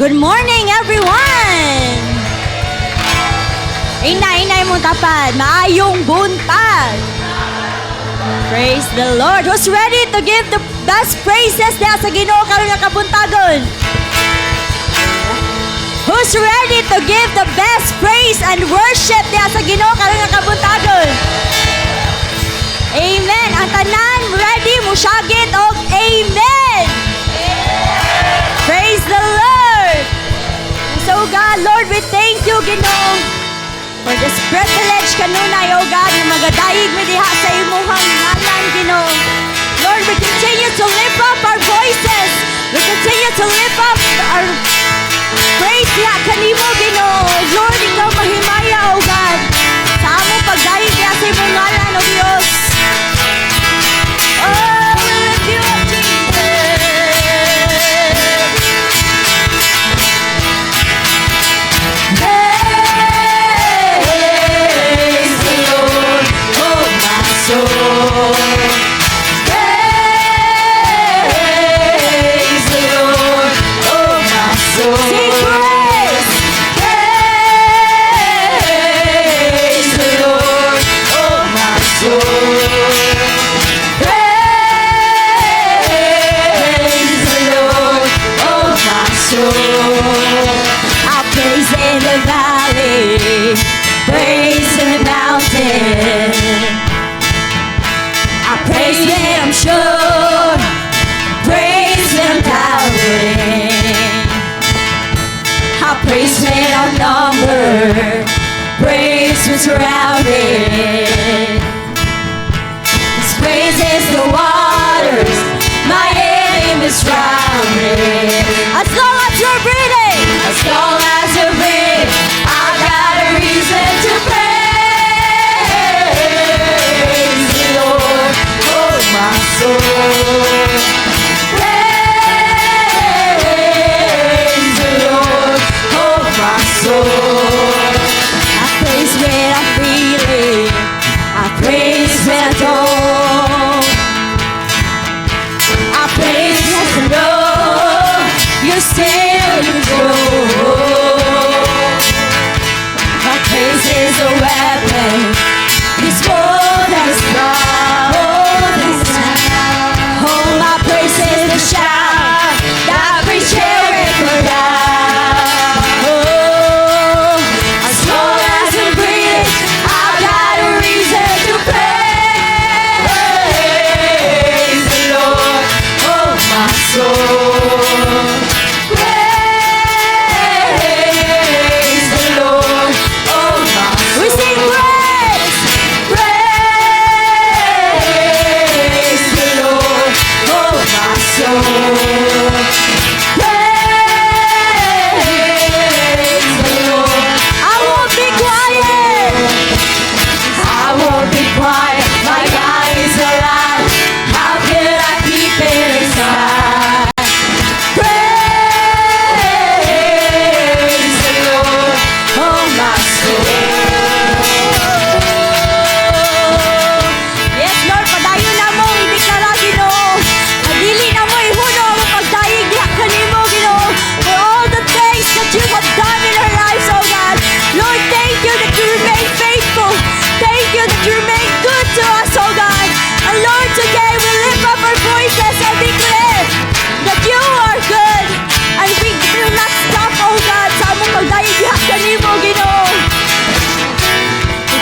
Good morning, everyone! Inay mong tapad, maayong buntag! Praise the Lord! Who's ready to give the best praises na sa Ginoo karon nga kabuntagon? Who's ready to give the best praise and worship na sa Ginoo karon nga kabuntagon? Amen! Ang tanan ready mo syagit og amen! Praise the Lord! So God, Lord, we thank you, Ginoo, for this privilege kanunay, O God, na magadayig mi diha sa imuhang ngalan, Ginoo. Lord, we continue to lift up our voices. We continue to lift up our praise diha kanimo, Ginoo. Lord, ikaw mahimaya, O God, sa among pagdayig diha sa imong ngalan, O Dios. Oh, we lift you up, Jesus. Praise the Lord, oh my soul. Praise the Lord, oh my soul. Sing praise. Praise the Lord, oh my soul. Praise the Lord, oh my soul. I'll praise in the valley, Praise in the mountain. I praise when I'm sure. Praise when I'm doubting. I praise when I'm numbered. Praise when surrounded. This praise is the waters. My aim is drowning. as long as you're breathing. As long as you're breathing, I got a reason to praise the Lord, oh my soul. Praise the Lord, oh my soul. I praise when I'm feeling. I praise when I don't. I praise yes and no. You're still in control. My praise is a weapon. It's more than a song. Oh, my praise is a shout that brings Jericho down. Oh, as long as I'm breathing, I've got a reason to praise the Lord, oh my soul. Praise the Lord, oh my soul. We sing praise. Praise the Lord, oh my soul. Praise the Lord, I won't be quiet. I won't be quiet. My God is alive. How can I keep it inside? Praise the Lord, oh my soul. Yes, Lord, padayon na mo, hindi ka lang, Ginoo. Nadili na mo, ihuno mo pagdayig diha kanimo, Ginoo. For all the things that you have done in our lives, oh God. Lord, thank you that you remain faithful. Thank you that you remain good to us, oh God. And Lord, today we lift up our voices and declare that you are good. And we will not stop, oh God, sa among pagdayig diha kanimo, Ginoo.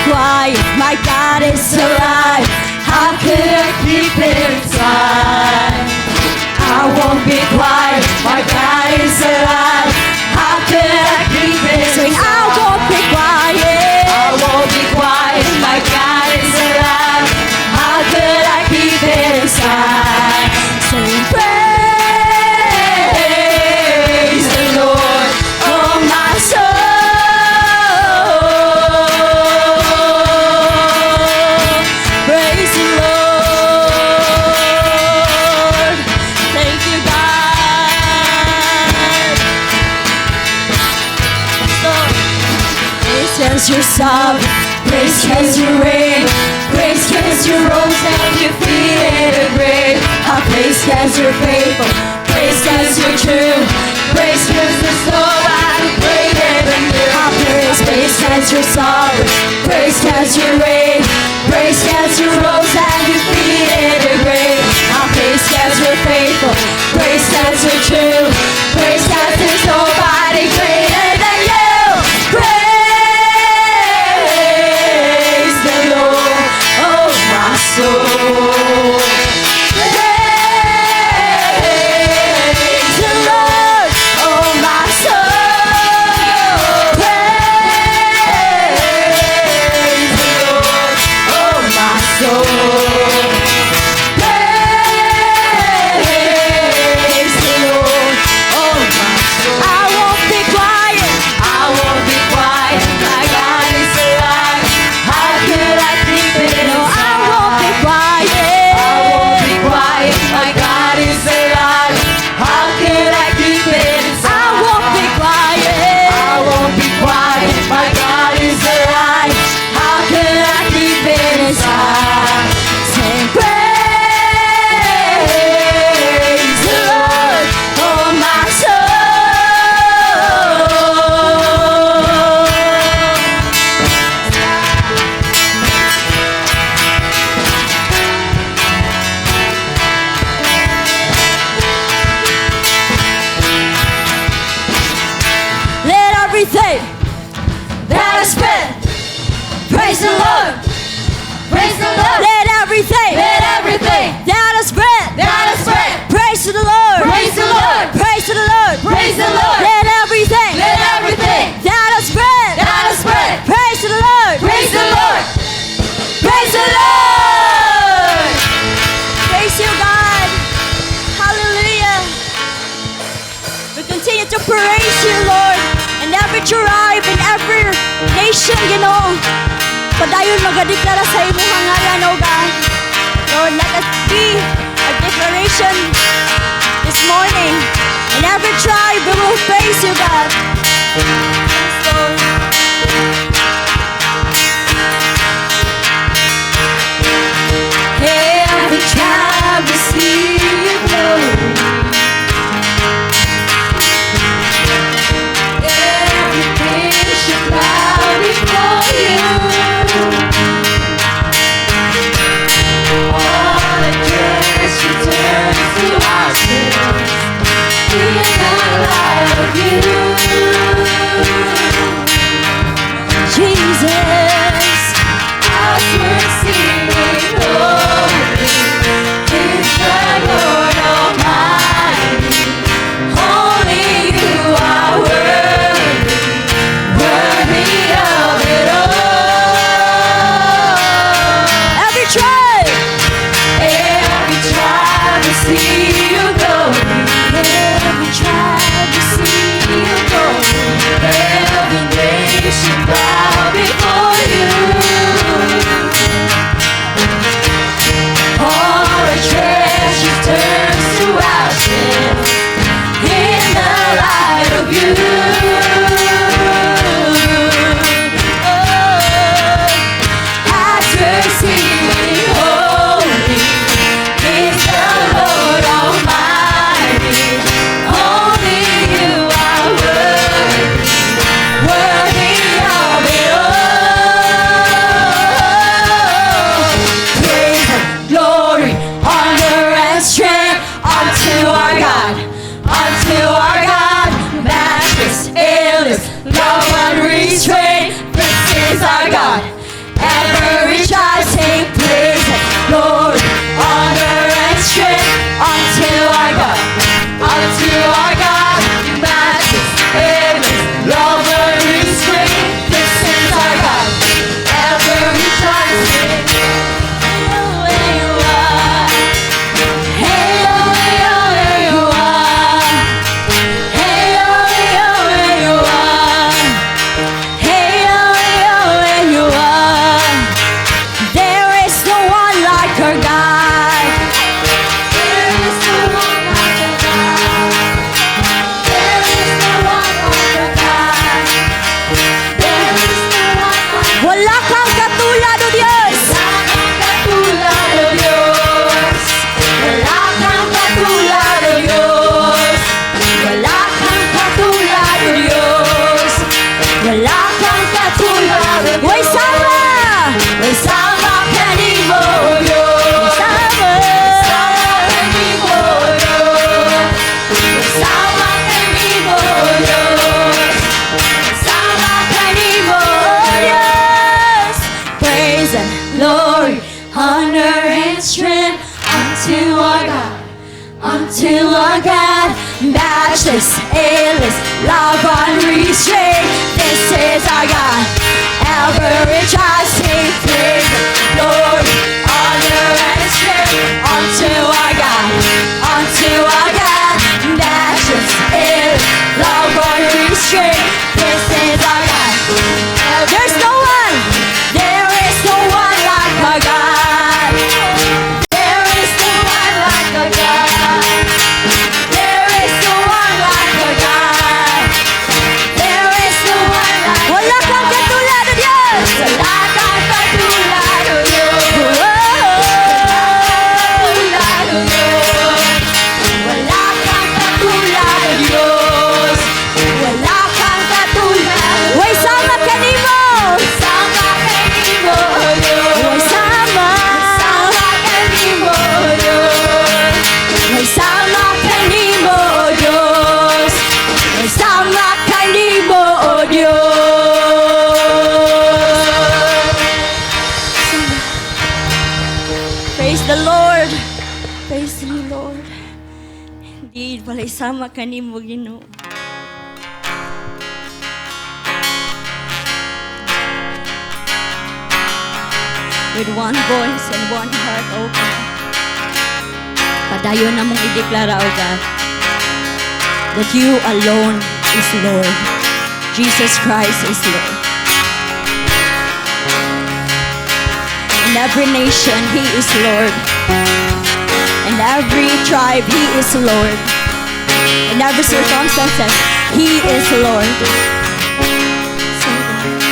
Quiet, my God is alive. How could I keep it inside? I won't be quiet, my God is alive. How could I keep it Sing, inside? I won't be quiet. I won't be quiet, my God is alive. How could I keep it inside? Sing, Praise the Lord, oh my soul. praise the Lord. Thank you, God. Lord, Praise 'cause you're sovereign, praise 'cause you reign, praise 'cause cause you rose and defeated a grave. I praise cause you're faithful, praise cause you're true, praise cause there's nobody greater than you. I praise cause you're sovereign, praise cause you reign, praise cause you rose and defeated a grave. I praise cause you're faithful, praise cause you're true, praise cause there's nobody greater than you. Praise the Lord, oh my soul. Praise the Lord, oh my soul. Praise the Lord, oh my soul. Praise the Lord, oh my soul. I won't be quiet, I won't be quiet. My God is alive. How could I keep it inside? No, I won't be quiet. I won't be quiet. My God is alive. How could I keep it inside? I won't be quiet. I won't be quiet. My God is alive. How could I keep it inside? Sing praise the Lord, oh my Let everything that is breath praise the Lord. Praise the Lord. Let everything that is breath praise the Lord. Praise the Lord. Praise the Lord. Praise the Lord. Let everything that is breath praise the Lord. Praise the Lord. Praise the Lord. Praise you, God. Hallelujah. We continue to praise you, Lord, in every tribe, in every nation, padayon magadeklara sa imong ngalan, O God. Lord, let us be a declaration this morning. In every tribe, we will praise you, God. Yes, Lord. Every tribe will see your glory. Every nation bow before you. All address returns to ourselves in the light of you. Jesus, as we're singing, holy is the Lord Almighty. Only you are worthy, worthy of it all. Every tribe will see your glory. Every tribe will see your glory. Every nation bow before you. All our treasure turns to ashes in the light of you. As we're singing, holy is the Lord Almighty. Only you are worthy, worthy of it all. Praise and glory, honor and strength unto our God, matchless, endless, love unrestrained. This is our God. Every child sing praise and glory, honor and strength unto our God, matchless, endless, love unrestrained. This is our God. Every child sing. Where you are, hey, oh, where you are, hey, oh, where you are, hey, oh, where you are. There is no one like our God. There is no one like our God. our God, matchless, endless, love unrestrained. This is our God, ever rejoicing, praise the Lord, honor and strength unto our God, matchless, endless, love unrestrained. This is our God. There's no one, there is no one like our God. There is no one like our God. There is no one like our God. There is no one like our God. Wala kang katulad ng Diyos. Wala kang katulad ng Diyos. Wala kang katulad ng Diyos. Wala kang katulad. Way sama ka nimo. Sama kanimo, Diyos. Way sama. Sama kanimo, Diyos. Way sama ka nimo, Diyos. Way sama ka nimo, Diyos. Praise the Lord. Praise the Lord. Indeed, walay sama ka nimo, Ginoo. With one voice and one heart, O God. Padayon na mong ideklara, O God, that you alone is Lord. Jesus Christ is Lord. In every nation, He is Lord. In every tribe, He is Lord. In every circumstance, He is Lord. So, thank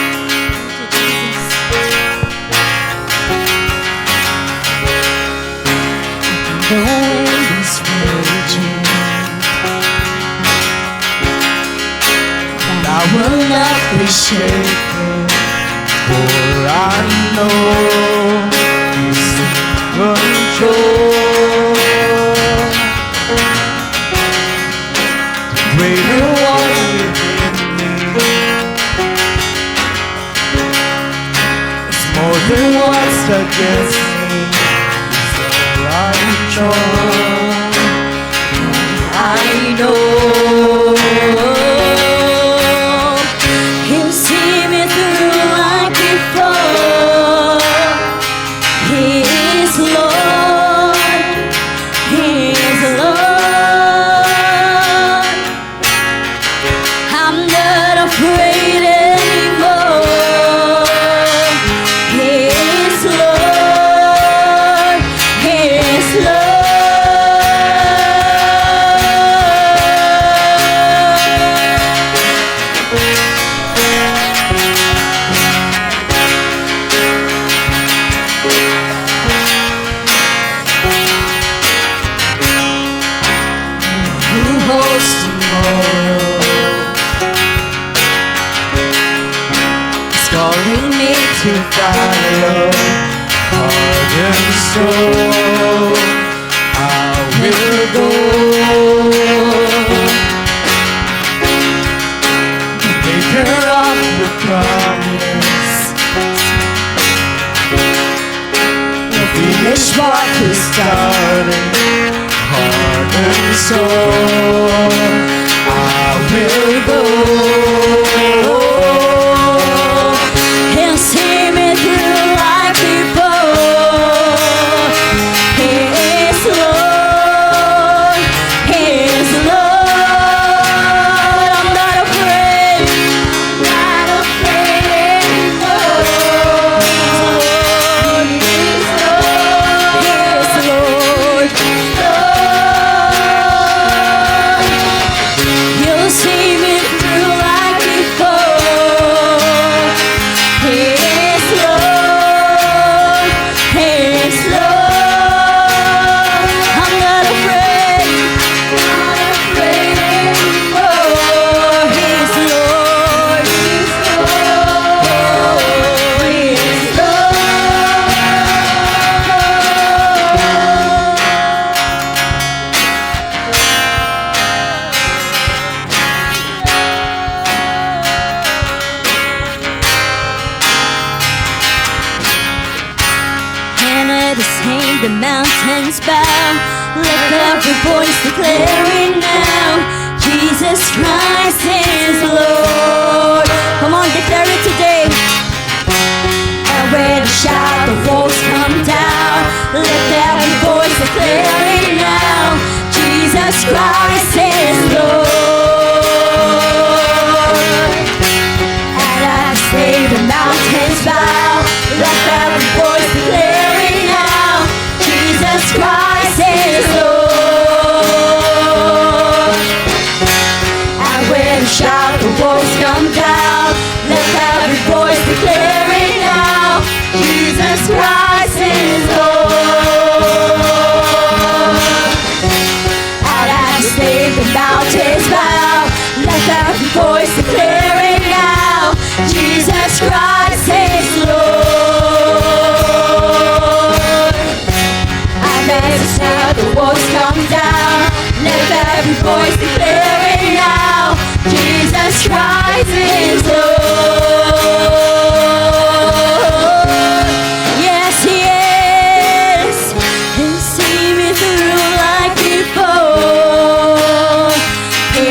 you, Jesus. The wind is raging, but I will not be shaken, For I know He's in control. Greater one within me is more than what's against me. So I know He'll see me through like before. He is Lord, He is Lord. I'm not afraid anymore. He is Lord, He is Lord. Who holds tomorrow is calling me to follow. heart and soul, I will go. Maker of the promise, finish what He started. Heart and soul, I will go. He'll see me through like before. He is Lord, He is Lord. I'm not afraid, not afraid anymore. He's Lord, He is Lord, He is Lord. You'll see me through like before. He is Lord, He is Lord. I'm not afraid, not afraid anymore. He's Lord, He's Lord, He is Lord. Canada tamed the mountains. mountains bow. Let every voice declare it now. Jesus Christ is Lord. Come on, declare it today. And when the shout of walls come down, let every voice declare it now. Jesus Christ is Lord. And I say the mountains bow, let every voice declare it now. Jesus Christ is Lord. And when the shout of walls come down, let every voice declare it now. Jesus Christ is Lord. And I say the mountains bow, let every voice declare it now. Jesus Christ is Lord. And as the sound the walls come down, let every voice declare it now. Jesus Christ is Lord. Yes, He is. He'll see me through like before. He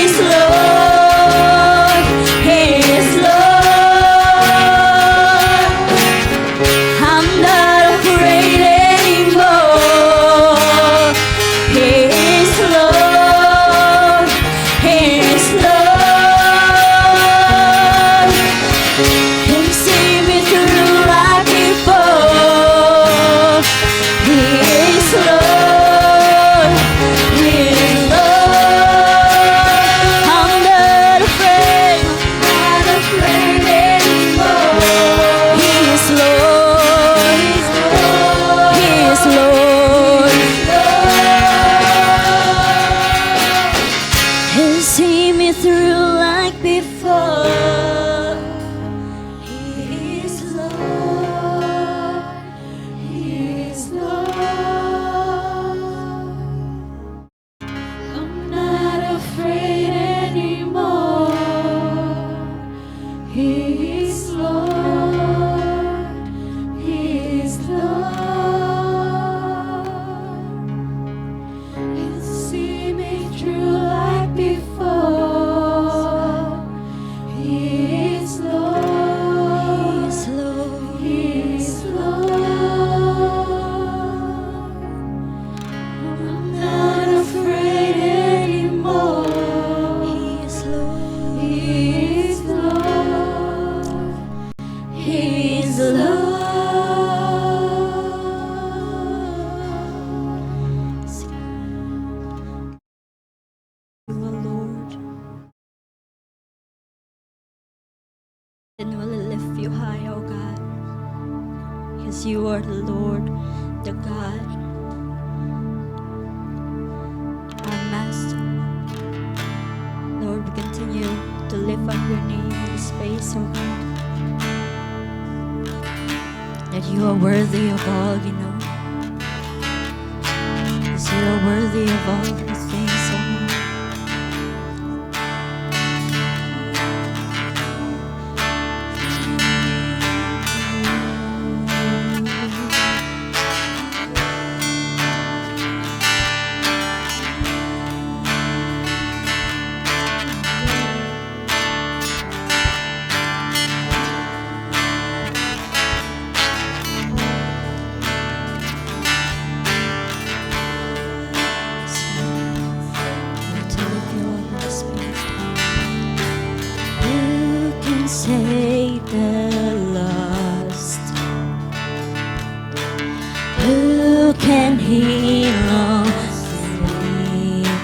is Lord. He is Lord. I'm not afraid anymore. He is Lord. He is Lord. He'll see me through like before. He is Lord. He is Lord. I'm not afraid. Not afraid anymore. He is Lord. He is Lord. He'll see me through like before. He is Lord. He is Lord. I'm not afraid anymore. He is Lord. He is Lord. He'll see me through like before. He is Lord. He is Lord. I'm not afraid anymore. He is Lord. He is Lord. He is Lord. You are Lord, and will lift you high, O God, because you are the Lord, the God, our Master. Lord, we continue to lift up your name in this space, O God, that you are worthy of all, because you are worthy of all the things, O Lord. Save the lost. Who can heal all sickness?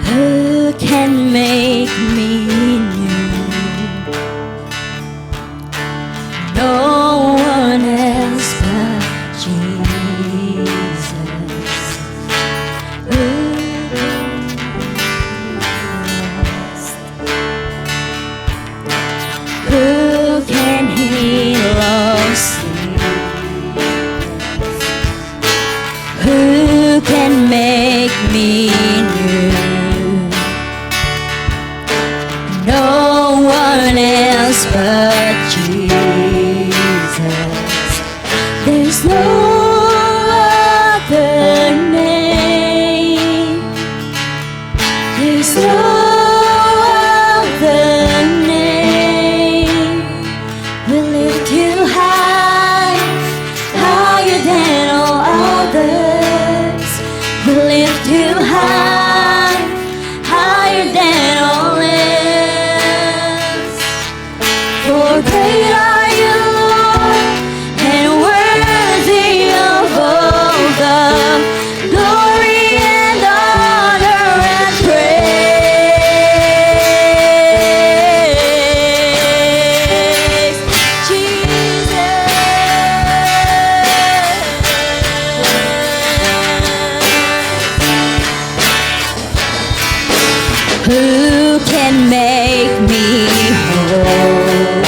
Who can make me new? No one else but Jesus. Who can heal all sickness? Who can make me new? No one else but Jesus. There's no Who can make me whole?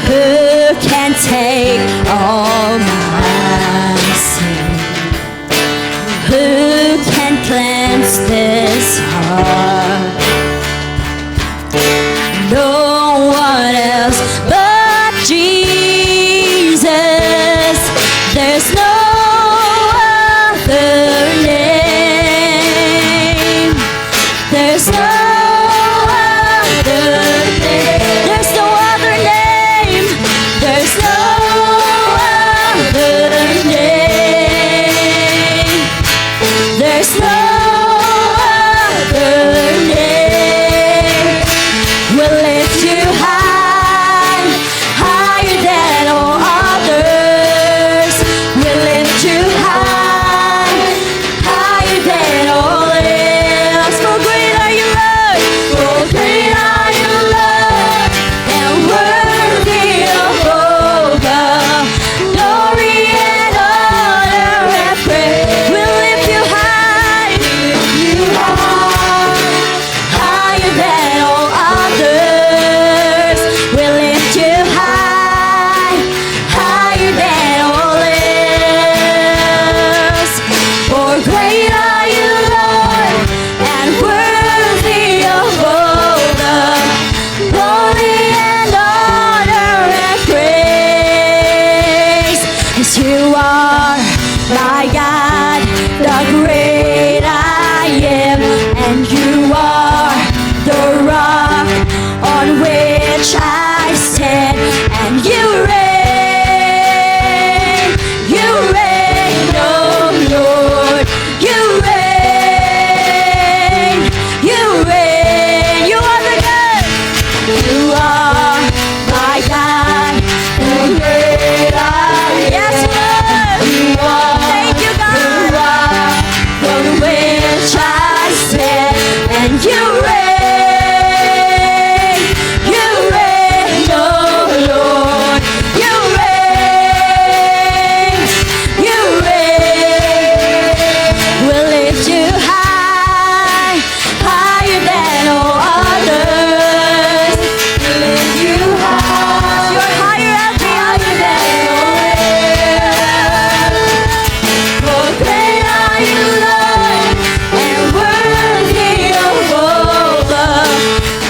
Who can take all my sin? Who can cleanse this heart? No one else but Jesus. There's no other name. There's no other name. There's no other name. There's no other name. There's no other name. We'll lift you high, higher than all others. We'll lift you high, higher than all else. For great are you, Lord. For great are you, Lord, and worthy of all the glory and honor and praise. We'll lift you high, higher than all others. We'll lift you high, higher than all else. For great are you, Lord, and worthy of all the glory and honor and praise. Yes, you are my God, the great I am, and you are the rock on which I stand, and you reign, oh Lord, you reign, you are the God, you are my God, the great I am. Yes, Lord, you are, thank you, God, the rock on which I stand, and you reign, oh Lord, you reign. We'll lift you high, higher than all others. We'll lift you high, you're higher and higher than all else. For great are you, Lord, and worthy of all the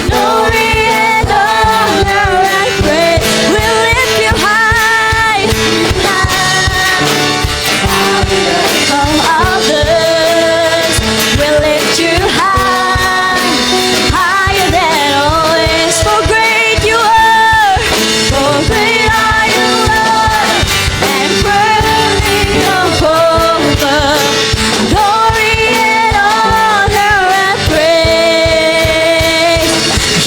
glory and honor and praise. We'll lift you high, from others. We'll lift you high, higher than always. For great you are, for great are you, Lord, and worthy of all the glory and honor and praise.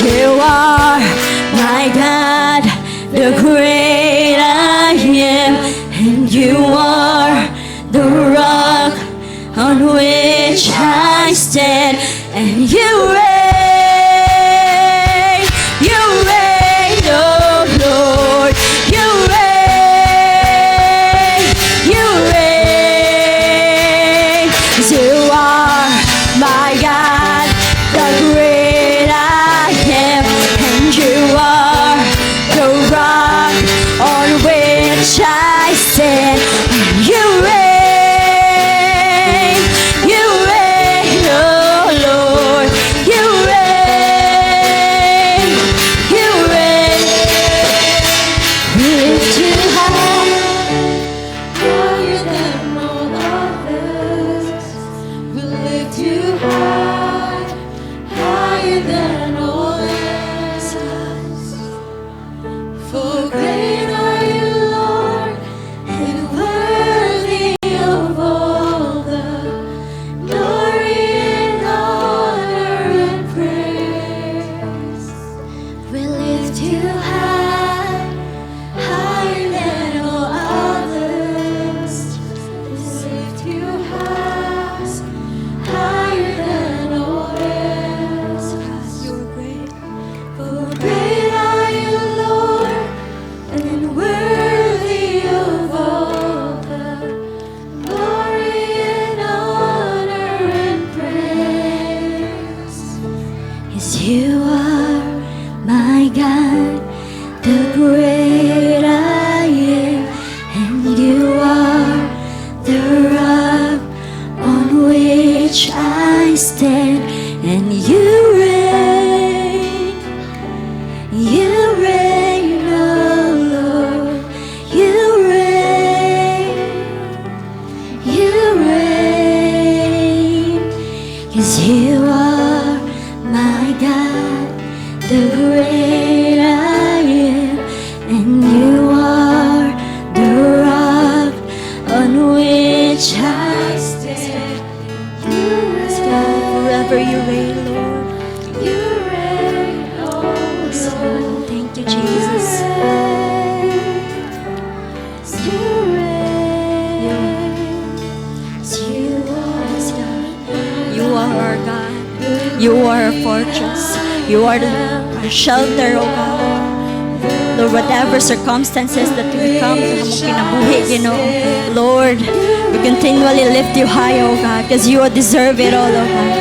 You are my God, the great I am, and you are the rock on which I stand, and you reign, oh Lord, you reign. You are my God, the great I am, and you are the rock on which I stand, and you reign, oh Lord, you I stand, and you reign. You reign, oh Lord. You reign. You reign. 'Cause you are my God, the great I am, and you are the rock on which I stand. You reign. Forever you reign, Lord. You reign, oh Lord. Thank you, Jesus. You reign. You are our God. You are our fortress. You are our shelter, oh God. Lord, whatever circumstances that we come to hamong kinabuhi, Lord, we continually lift you high, oh God, because you deserve it all, oh God.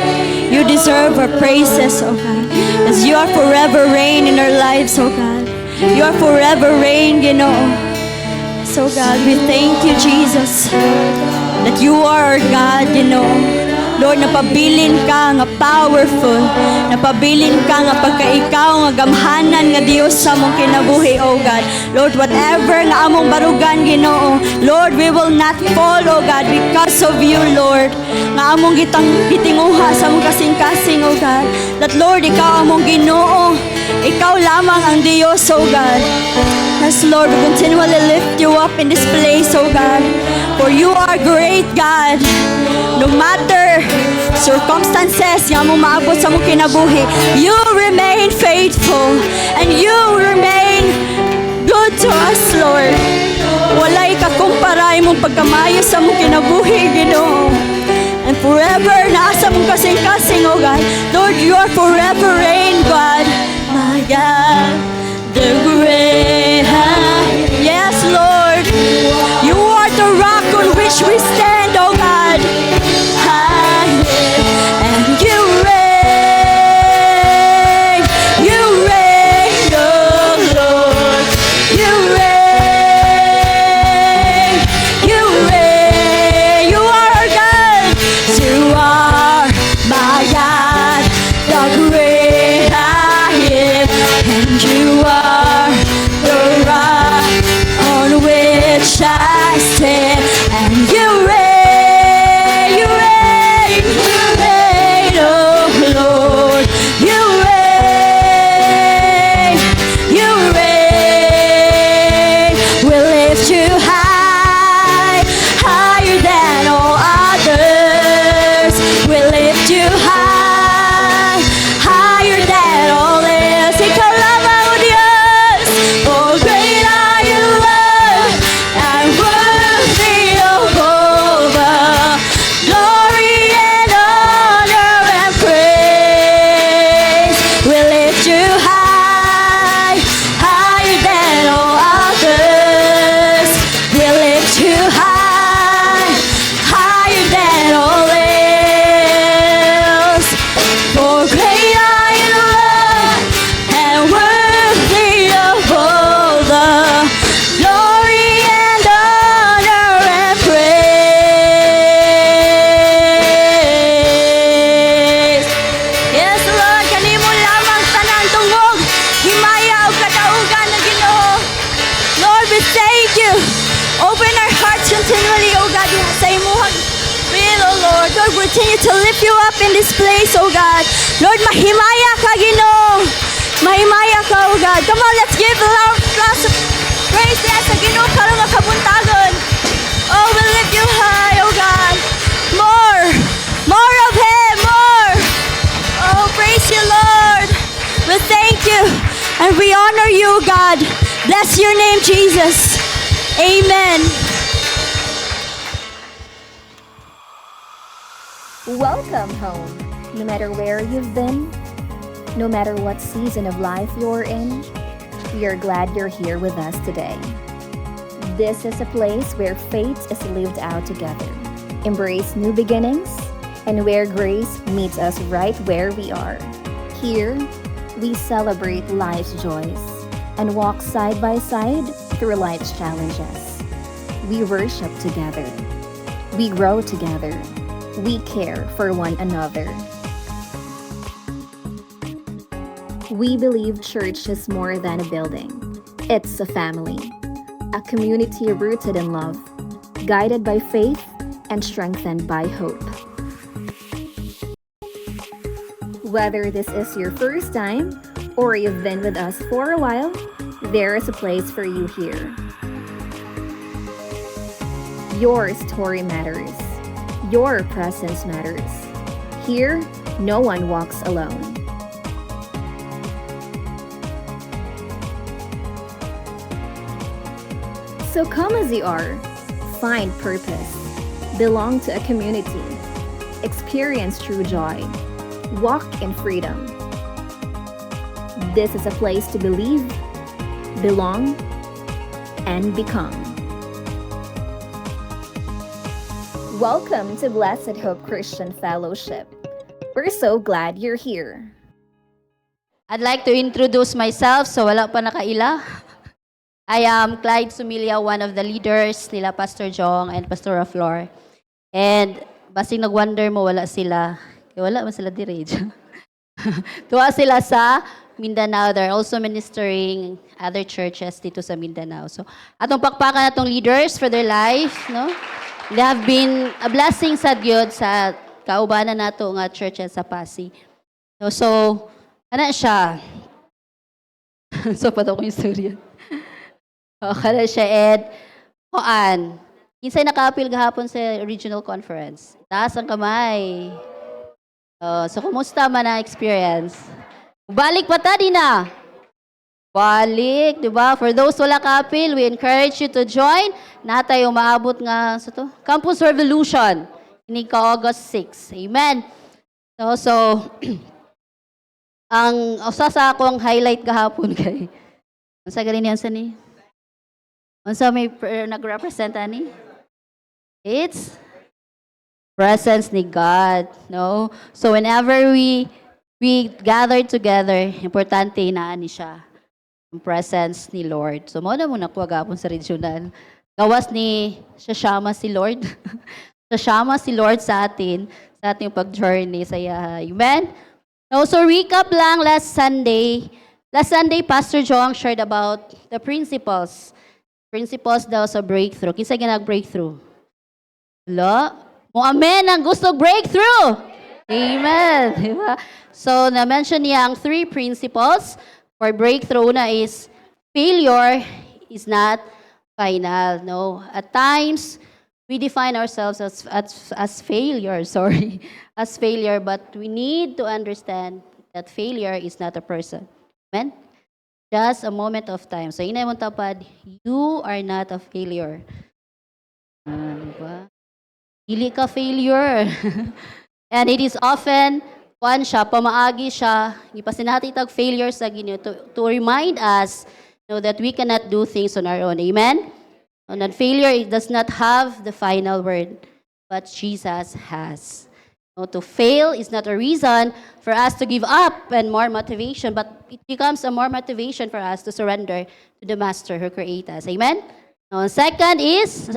You deserve our praises, oh God, because you are forever reign in our lives, oh God. You are forever reign, So God, we thank you, Jesus, that you are our God, Lord, napabilin ka nga powerful. Napabilin ka nga pagka-ikaw nga gamhanan nga Dios sa mong kinabuhi, oh God. Lord, whatever nga among barugan, Ginoo, Lord, we will not fall, oh God, because of you, Lord. Nga among gitinguha sa mong kasing-kasing, oh God. That, Lord, ikaw among Ginoo. Ikaw lamang ang Dios, oh God. Yes, Lord, we continually lift you up in this place, oh God. For you are great, God. No matter circumstances nga mong maabot sa mong kinabuhi, you remain faithful and you remain good to us, Lord. Walay kakumpara imong pagkamayo sa mong kinabuhi, Ginoo. And forever, naasa mong kasing-kasing, oh God. Lord, you are forever reign, God. My God, the great high. Yes, Lord. You are the rock on which we stand, oh God. And you reign. You reign, oh Lord. You reign. You reign. You are our God. You are my God, the great I am. And you are the rock on which I stand. And you reign, you reign, you reign, oh Lord. You reign, you reign. We lift you high, higher than all others. We lift you high, higher than all else. Ikaw lamang, O Diyos. Oh, great are you, Lord, and worthy of all the glory and honor and praise. We lift you high, higher than all others. We lift you high, higher than all else. For great are you, Lord, and worthy of all the glory and honor and praise. Yes, Lord, kanimo lamang tanan tungog, himaya o kadaugan na Ginoo. Lord, we thank you. Open our hearts continually, oh God, sa imuhang will, oh Lord. Lord, we continue to lift you up in this place, oh God. Lord, mahimaya ka, Ginoo. Mahimaya ka, oh God. Come on, let's give the Lord class of praise sa Ginoo karong nga kabuntagon. Oh, we lift you high, oh God. More of Him, more. Oh, praise you, Lord. We thank you and we honor you, God. Bless your name, Jesus. Amen. Welcome home. No matter where you've been, no matter what season of life you're in, we are glad you're here with us today. This is a place where faith is lived out together, embrace new beginnings, and where grace meets us right where we are. Here, we celebrate life's joys and walk side by side through life's challenges. We worship together. We grow together. we care for one another. We believe church is more than a building. It's a family, a community rooted in love, guided by faith, and strengthened by hope. Whether this is your first time or you've been with us for a while, there is a place for you here. Your story matters. Your presence matters. Here, no one walks alone. So come as you are, find purpose, belong to a community, experience true joy, walk in freedom. This is a place to believe, belong, and become. Welcome to Blessed Hope Christian Fellowship. We're so glad you're here. I'd like to introduce myself so wala pa nakaila. I am Clyde Sumilia, one of the leaders nila Pastor Jong and Pastor Flor. And basing nag-wonder mo, wala sila. Kaya wala man sila dire. Tuwa sila sa Mindanao. They're also ministering other churches dito sa Mindanao. So, atong pakpakan atong leaders for their life, no? They have been a blessing sa Diyod sa kaubanan nato nga churches sa Pasig. So ano siya? So, pato ko yung storya. Kada siya, Ed. Hoan. Kinsay nakapil gahapon sa regional conference. Taas ang kamay. So, kumusta man ang experience? Balik pa ta din na. Balik, di ba? For those wala kapil, we encourage you to join. Natay umaabot nga sa to. Campus Revolution. Ini ka August 6. Amen. So ang usa sa akong highlight gahapon kay. Unsa ganin yan sa ni? Unsa may nag-represent ani? It's presence ni God, no? So whenever we gather together, importante na ani siya. Ang presence ni Lord. So mo na muna kuha gapon sa regional. Gawas ni siyama si Lord. Siyama si Lord sa atin sa ating pag-journey sa iya. Amen. So recap lang last Sunday. Last Sunday Pastor Jong shared about the principles daw sa breakthrough. Kinsa ginag-breakthrough? Lo, mo amen ang gusto breakthrough. Amen. Diba? So, na-mention niya ang 3 principles for breakthrough. Una is, failure is not final. No? At times, we define ourselves as failure, as failure, but we need to understand that failure is not a person. Amen? Just a moment of time. So, inay mong tapad, you are not a failure. Diba? Dili ka failure. And it is often, pamaagi siya, ipasinatitag failure sa Ginoo to remind us that we cannot do things on our own. Amen? And that failure, it does not have the final word, but Jesus has. To fail is not a reason for us to give up and more motivation, but it becomes a more motivation for us to surrender to the Master who created us. Amen? Second is,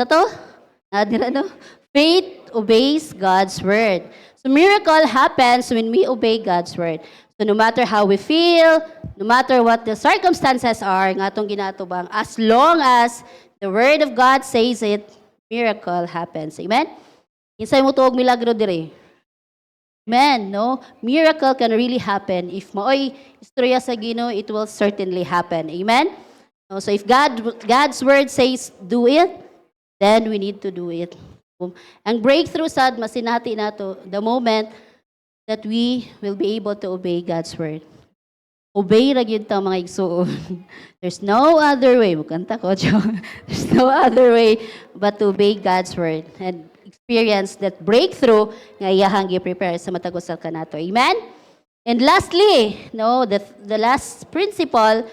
faith obeys God's word. So miracle happens when we obey God's word. So no matter how we feel, no matter what the circumstances are, nga itong ginatubang, as long as the word of God says it, miracle happens. Amen? Insay mo tuog milagro dire. Amen, no? Miracle can really happen. If maoy istorya sa Ginoo, it will certainly happen. Amen? So if God's word says do it, then we need to do it. Ang breakthrough sad masinati nato the moment that we will be able to obey God's word. Obey ra gyud ta mga igsuon. There's no other way. Mukanta ko, there's no other way but to obey God's word and experience that breakthrough nga iyahang gi-prepare sa matag usa kanato. Amen? And lastly, the last principle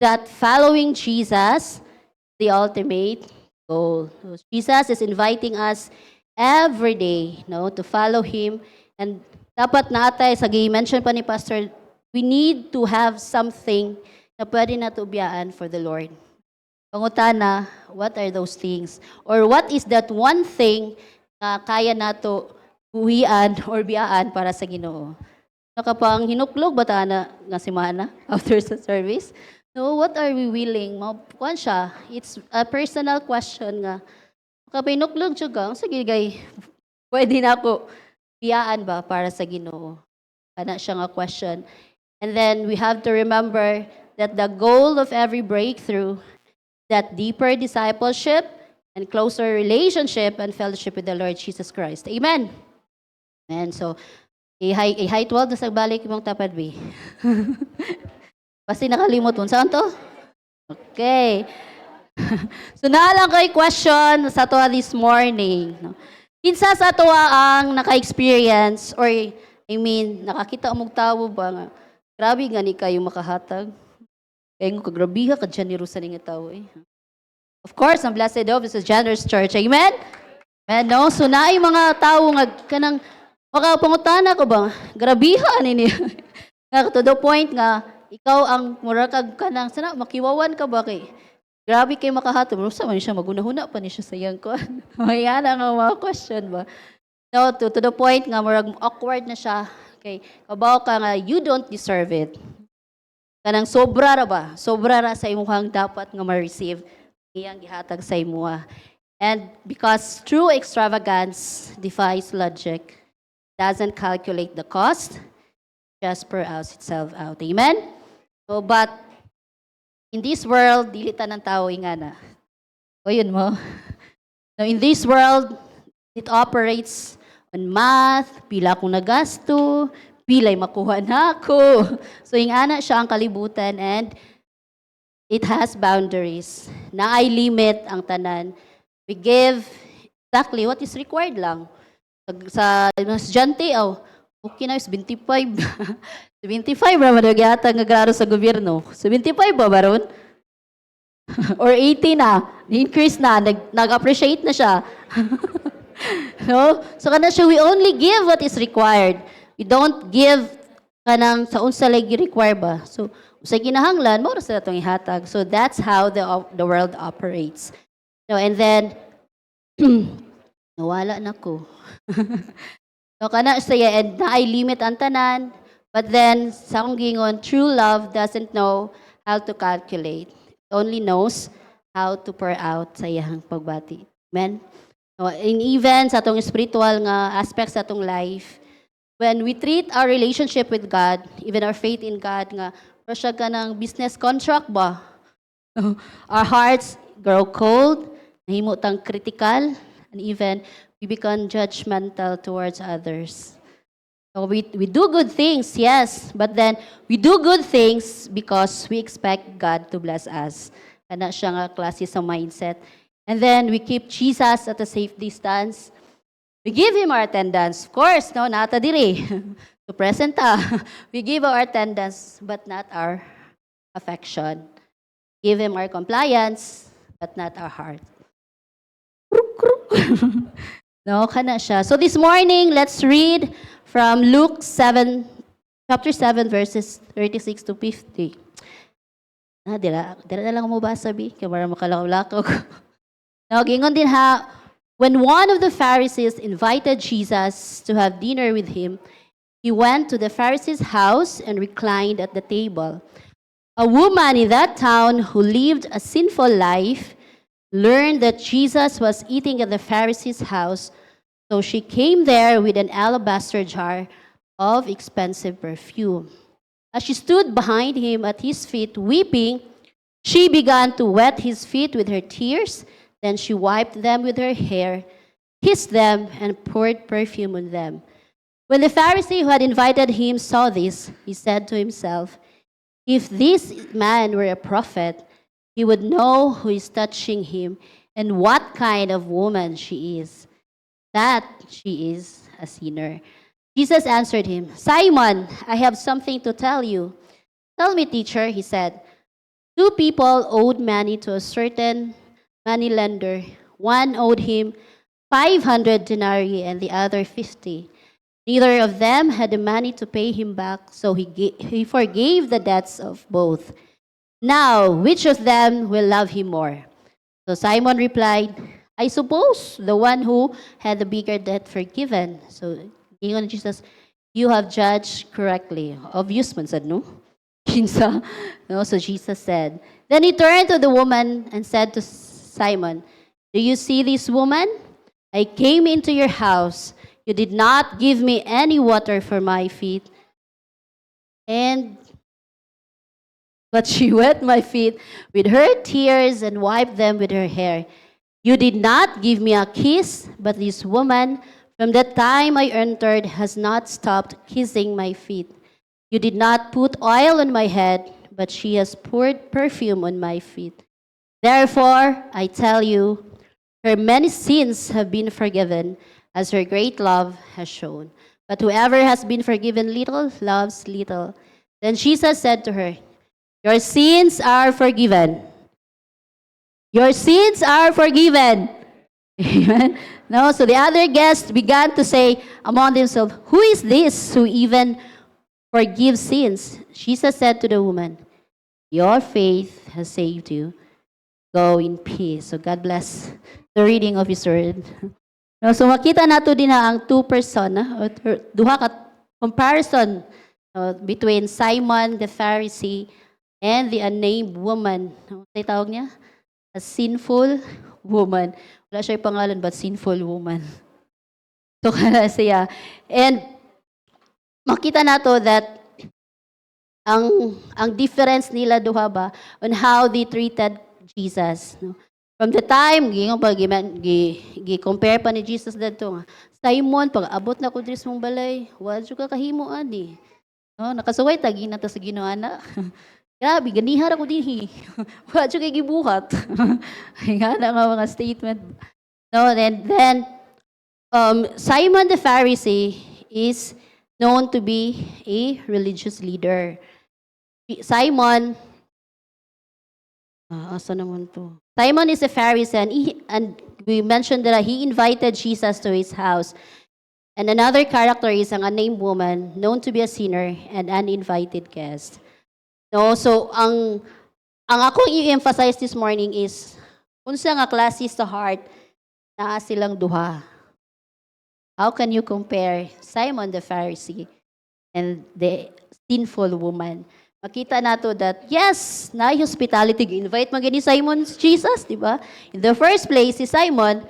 that following Jesus, the ultimate goal. So Jesus is inviting us every day, to follow Him. And dapat natay, sa mention pa ni Pastor, we need to have something na pwede natubiyaan for the Lord. Pangutana, what are those things? Or what is that one thing na kaya nato uwian or biyaan para sa Ginoo. Nakapang hinuklog ba ta na nga semana after sa service? So what are we willing? Kuan siya, it's a personal question nga. Kapag hinuklog siya ka, sige gay, pwede na ako biyaan ba para sa Ginoo? Kana siya nga question. And then we have to remember that the goal of every breakthrough, that deeper discipleship and closer relationship and fellowship with the Lord Jesus Christ. Amen. And so, i-height wall na sa balik mong tapad, B. Basta nakalimot mo. Saan to? Okay. So, naalang kay question sa toa this morning. No? Kinsa sa toa ang naka-experience or, nakakita mong tao ba nga, grabe nga ni kayo makahatag. Kaya nga kagrabiha ka dyan ni Rusa nga tao eh. Of course, ang Blessed Hope is a generous church. Amen? Amen, no? So, naay mga tao nga kanang makapangutana ko ba? Grabiha ni to the point nga, ikaw ang murakag ka ng, sana, makiwawan ka ba kay? Grabe kay makahato. Sa man siya, magunahuna pa ni siya sa iyang ko. Mayaan ang mga question ba? So, to the point nga, murag awkward na siya. Okay, kabaw ka nga, you don't deserve it. Kanang sobra ra ba? Sobra ra sa imuhang dapat nga ma-receive. Iyang gihatag sa imuha. And because true extravagance defies logic, doesn't calculate the cost, just per out itself out. Amen? So, but in this world, dilitan ng tao ingana. O yun mo. So, in this world, it operates on math, pila akong nagasto, pila'y makuha na ako. So, ingana siya ang kalibutan and it has boundaries. Na ay limit ang tanan. We give exactly what is required lang. Sa estudyante, okay na, 75. 75 ba madagyata nga grado sa gobyerno? 75 ba baron? Or 80 na, increase na, nag-appreciate na siya. No? So kana siya, we only give what is required. We don't give kanang sa unsa lagi require ba. So sa kinahanglan mo ra sa atong ihatag. So that's how the world operates. So and then nawala na ko. So kana siya and naay limit ang tanan, but then sa akong gingon, true love doesn't know how to calculate. It only knows how to pour out sa iyang pagbati. Amen. So, in even sa atong spiritual nga aspects sa atong life, when we treat our relationship with God, even our faith in God nga siya ka ng business contract ba? Our hearts grow cold, nahimutang critical, and even we become judgmental towards others. So we do good things, yes, but then we do good things because we expect God to bless us. Kana siya nga klase sa mindset. And then we keep Jesus at a safe distance. We give Him our attendance. Of course, no, nata diri. To present we give our attendance, but not our affection. Give Him our compliance, but not our heart. No, kana siya. So this morning, let's read from Luke 7, chapter 7, verses 36 to 50. Dira na lang mo basa, Bi? Kaya para makalakaw-lakaw. Now, gingon din ha, when one of the Pharisees invited Jesus to have dinner with him, he went to the Pharisee's house and reclined at the table. A woman in that town who lived a sinful life learned that Jesus was eating at the Pharisee's house, so she came there with an alabaster jar of expensive perfume. As she stood behind him at his feet weeping, she began to wet his feet with her tears. Then she wiped them with her hair, kissed them, and poured perfume on them. When the Pharisee who had invited him saw this, he said to himself, "If this man were a prophet, he would know who is touching him and what kind of woman she is, that she is a sinner." Jesus answered him, "Simon, I have something to tell you." "Tell me, teacher," he said. "Two people owed money to a certain moneylender. One owed him 500 denarii and the other 50. Neither of them had the money to pay him back, so he forgave the debts of both. Now, which of them will love him more?" So Simon replied, I suppose the one who had the bigger debt forgiven. So, ingon ni Jesus, you have judged correctly. Obvious man said, no? Kinsa? No, so Jesus said. Then he turned to the woman and said to Simon, do you see this woman? I came into your house. You did not give me any water for my feet. But she wet my feet with her tears and wiped them with her hair. You did not give me a kiss, but this woman, from the time I entered, has not stopped kissing my feet. You did not put oil on my head, but she has poured perfume on my feet. Therefore, I tell you, her many sins have been forgiven, as her great love has shown. But whoever has been forgiven little loves little. Then Jesus said to her, your sins are forgiven. Your sins are forgiven. Amen. No, so the other guests began to say among themselves, who is this who even forgives sins? Jesus said to the woman, your faith has saved you. Go in peace. So God bless the reading of His word. No, so makita nato din na ang two person, duha ka comparison between Simon the Pharisee and the unnamed woman. Ano tawag niya? A sinful woman. Wala siya yung pangalan, but sinful woman. So, siya. And makita nato that ang difference nila duha ba on how they treated Jesus. No? From the time, gi-compare pa ni Jesus dito nga, Simon, pag abot na ko dris mong balay, wala ka kahimo ani. No, nakasuway tagi na ta sa Ginoo ana. Grabe, ganihar ako din. Wala siya kay gibuhat. Nga na nga mga statement. No, then Simon the Pharisee is known to be a religious leader. Simon, asa naman to? Simon is a Pharisee and we mentioned that he invited Jesus to his house. And another character is an unnamed woman known to be a sinner and an uninvited guest. No, so ang akong i-emphasize this morning is unsa nga klase sa heart na silang duha. How can you compare Simon the Pharisee and the sinful woman? Makita nato that yes, na hospitality gi-invite man ni Simon si Jesus, di ba? In the first place si Simon,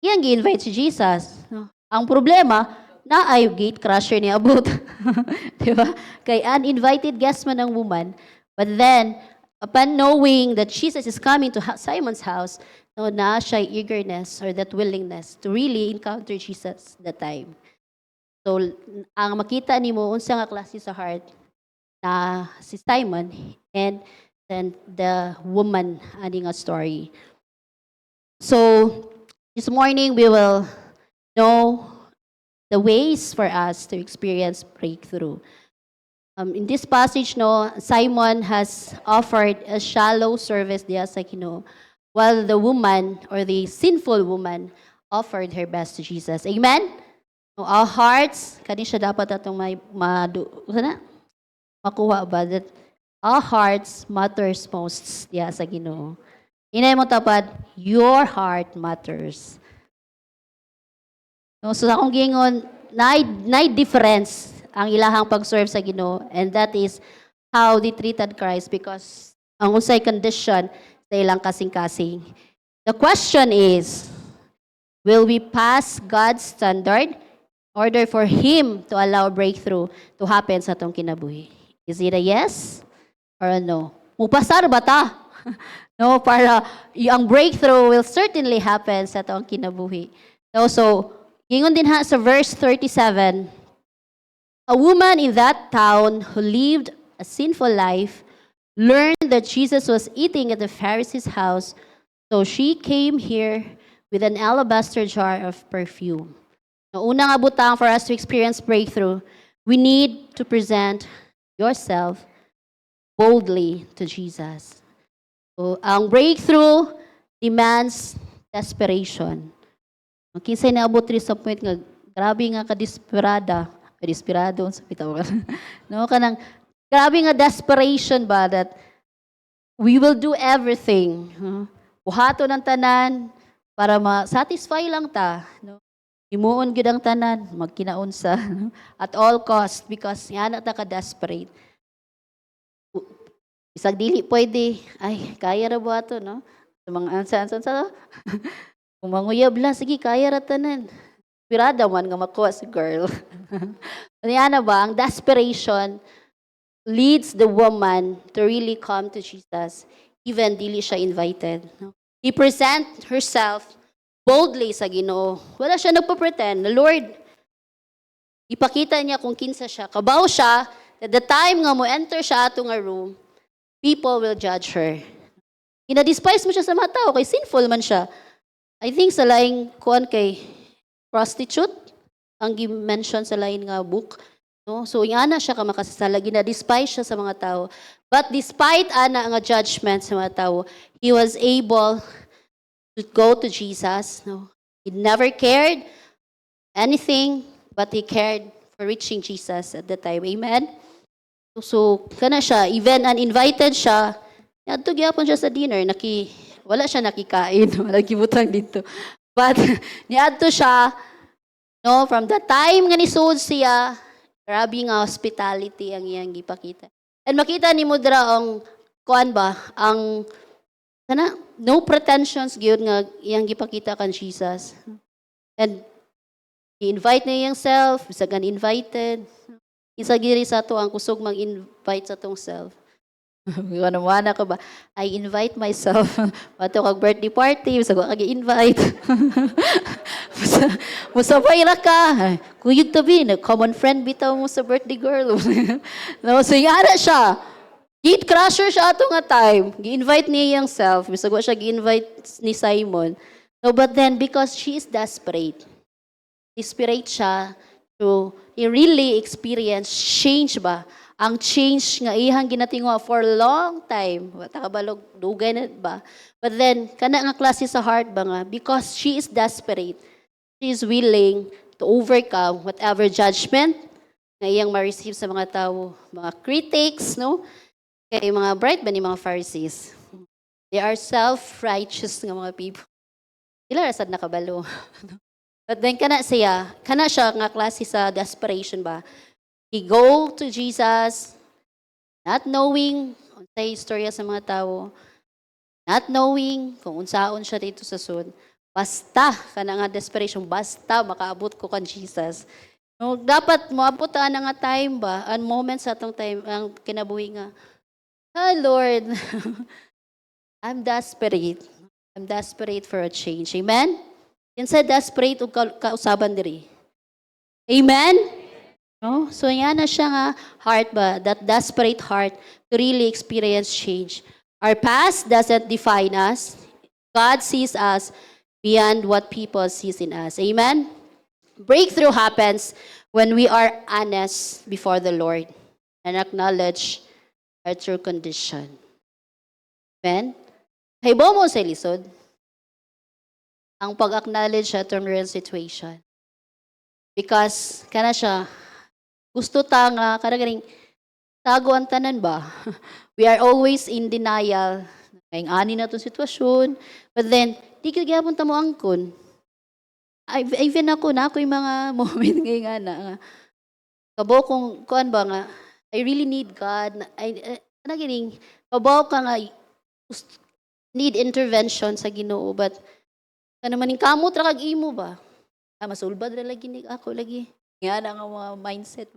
iyang gi-invite si Jesus. No? Ang problema, na ay gate crusher ni abot. Di ba? Kay uninvited guest man ang woman. But then, upon knowing that Jesus is coming to Simon's house, no, na siya eagerness or that willingness to really encounter Jesus that time. So, ang makita ni mo, unsa nga klase sa heart na si Simon and then the woman adding a story. So, this morning we will know the ways for us to experience breakthrough. In this passage, no, Simon has offered a shallow service diya sa Ginoo, while the woman or the sinful woman offered her best to Jesus. Amen? No, our hearts, kani siya dapat atong makuha ba that our hearts matters most diya sa Ginoo. Inay mo tapad, your heart matters. No, so akong gingon, na difference ang ilahang pag-serve sa Ginoo, and that is how they treated Christ because ang unsay condition sa ilang kasing-kasing. The question is, will we pass God's standard in order for Him to allow breakthrough to happen sa atong kinabuhi? Is it a yes or a no? Mupasar ba ta? No, para ang breakthrough will certainly happen sa atong kinabuhi. So, gingon din ha sa verse 37, a woman in that town who lived a sinful life learned that Jesus was eating at the Pharisee's house, so she came here with an alabaster jar of perfume. Ang unang abutang for us to experience breakthrough, we need to present yourself boldly to Jesus. So, ang breakthrough demands desperation. Kinsay naabot rin sa point nga, grabe nga desperado, sa bitaw. No, kanang, grabe nga desperation ba that we will do everything. Buhato ng tanan, para ma-satisfy lang ta, no? Himuon gyud ang tanan, magkinaunsa no? At all cost because yana ta ka desperate. Isag dili pwede, ay kaya ra ba to no? Sa mga ansa kung manguyab la, sige kaya ra tanan. Pirada man nga makuha si girl. Ano ba, ang desperation leads the woman to really come to Jesus, even dili siya invited. No? He present herself boldly sa Ginoo. Wala siya nagpo-pretend na Lord, ipakita niya kung kinsa siya. Kabaw siya, at the time nga mo enter siya ato nga room, people will judge her. Ina-despise mo siya sa mga tao, kay sinful man siya. I think sa laing kuan kay prostitute, ang gi-mention sa lain nga book. No? So, ana siya ka makasasala, gina-despise siya sa mga tao. But despite ana nga judgment sa mga tao, he was able to go to Jesus. No? He never cared anything, but he cared for reaching Jesus at the time. Amen? So, kana siya, even uninvited siya, yadto gyapon siya sa dinner, wala siya nakikain, wala gibutang dito. But, niadto siya, no, from the time nga nisuod siya, grabe nga hospitality ang iyang gipakita. And makita ni mo dira ang, kuan ba, ang, no pretensions gyud nga iyang gipakita kan Jesus. And, i-invite niya iyang self, bisag invited. Isa giri sa to ang kusog mag-invite sa tong self. Ano ka ba? I invite myself. Mato kag birthday party, bisag wa kag invite. Musabay ra ka. Kuyog tabi, common friend bitaw mo sa birthday girl. No, so yara siya. Gate crusher siya ato nga time. Gi-invite niya iyang self. Bisag wa siya gi-invite ni Simon. No, but then because she is desperate siya to really experience change ba? Ang change nga ihang ginatingwa for long time. Wata kabalog, dugay na ba? But then, kana nga klase sa heart ba nga? Because she is desperate. She is willing to overcome whatever judgment na iyang ma-receive sa mga tao. Mga critics, no? Kaya mga bright ba ni mga Pharisees? They are self-righteous nga mga people. Sila rasad na kabalo. But then kana siya nga klase sa desperation ba? He go to Jesus, not knowing unsay istorya sa mga tao, not knowing kung unsaon siya dito sa sud. Basta kana nga desperation, basta makaabot ko kan Jesus. No, dapat moabot ana nga time ba, an moment sa atong time ang kinabuhi nga. Lord, I'm desperate. I'm desperate for a change. Amen? Yan sa desperate o kausaban diri. Amen? No? So yan na siya nga heart ba, that desperate heart to really experience change. Our past doesn't define us. God sees us beyond what people sees in us. Amen? Breakthrough happens when we are honest before the Lord and acknowledge our true condition. Amen? Haybo mo sa lisod. Ang pag-acknowledge sa itong real situation. Because, kana siya, gusto ta nga, karagaring, tago ang tanan ba? We are always in denial. Ngayong ani na itong sitwasyon. But then, di ka gyapon ta mo angkon. Even ako na yung mga moment ngayon nga na. Kabaw kung, kuan ba nga, I really need God. Nagaling, kabaw ka nga, need intervention sa Ginoo. But, ano maning kamot ra kag imo ba? Masulbad ra lagi ni ako lagi. Nga na nga mga mindset.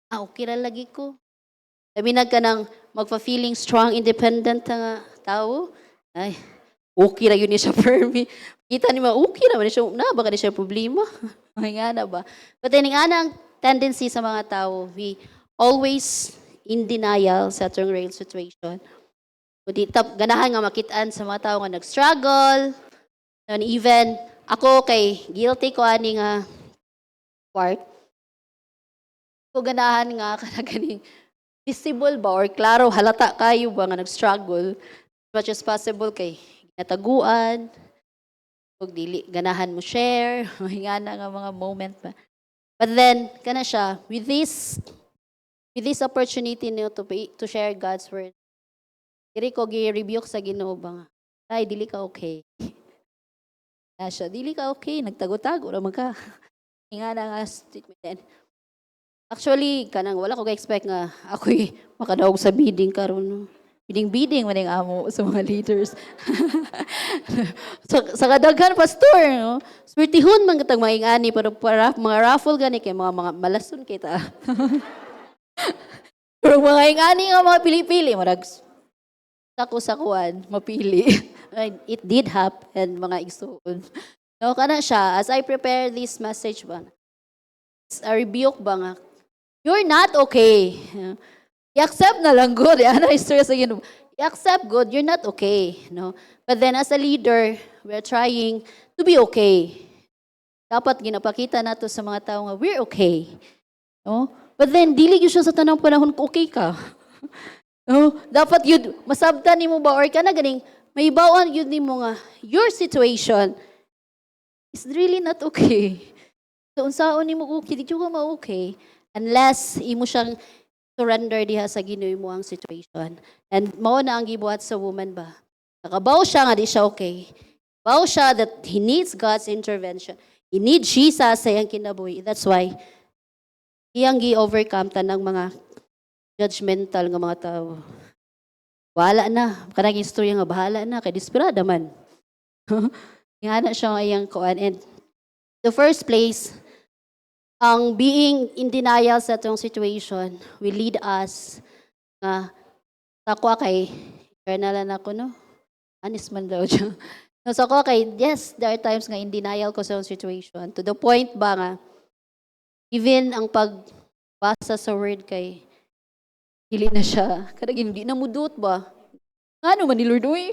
Okay ra lagi ko. Labi ka nang magpa-feeling strong, independent nga tao. Ay, okay ra yun ni siya for me. Kita ni okay naman siya. Baka ni siya problema. Ay nga na ba? But then, nga na ang tendency sa mga tao, we always in denial sa atong real situation. Ganahan nga makitaan sa mga tao nga nag-struggle. And even, ako kay guilty ko ani nga part. So ganahan nga kanaganing visible ba or klaro halata kayo ba nga nag-struggle as much as possible kay nataguan ug dili ganahan mo share hinga na nga mga moment pa. But then kana siya with this opportunity niyo to share God's word. Diri ko gi-rebuke sa Ginoo ba nga. Ay dili ka okay. siya, dili ka okay, nagtago-tago naman ka. Nga na nga statement. And actually, kanang wala ko ka-expect nga ako'y makadaog sa bidding karon. Bidding man yung amo sa mga leaders. sa kadaghan, pastor, no? Swertihon man katang maingani, pero para mga raffle gani kay mga malason kita. Pero mga ingani nga mga pili-pili, marag sakuan, mapili. It did happen, mga igsoon. No, kana siya, as I prepare this message ba, a rebuke ba nga, you're not okay. I-accept na lang good. Ano istorya sa inyo? I-accept good, you're not okay. No? But then as a leader, we're trying to be okay. Dapat ginapakita nato sa mga tao nga, we're okay. No? But then, dili yun siya sa tanang panahon, okay ka. No? Dapat yun, masabtan ni mo ba, or ka na ganing, may bawaan yun ni mo nga, your situation is really not okay. So, unsaon ni mo okay, di ka ma-okay, unless imo siyang surrender diha sa Ginoo mo ang situation. And mao na ang gibuhat sa woman ba. Nakabaw siya nga di siya okay. Baw siya that he needs God's intervention. He needs Jesus sa iyang kinabuhi. That's why iyang gi-overcome tanang mga judgmental nga mga tao. Wala na. Kanang istorya nga bahala na kay desperada man. Nga na siya nga iyang kuan. And the first place, ang being in denial sa itong situation will lead us nga takwa kay eternal na ko, no? Honest man daw siya. No, so ako kay, yes, there are times nga in denial ko sa itong situation. To the point ba nga, even ang pagbasa sa word kay, hili na siya. Karagin, hindi na mudot ba? Ano man ni Lord, uy?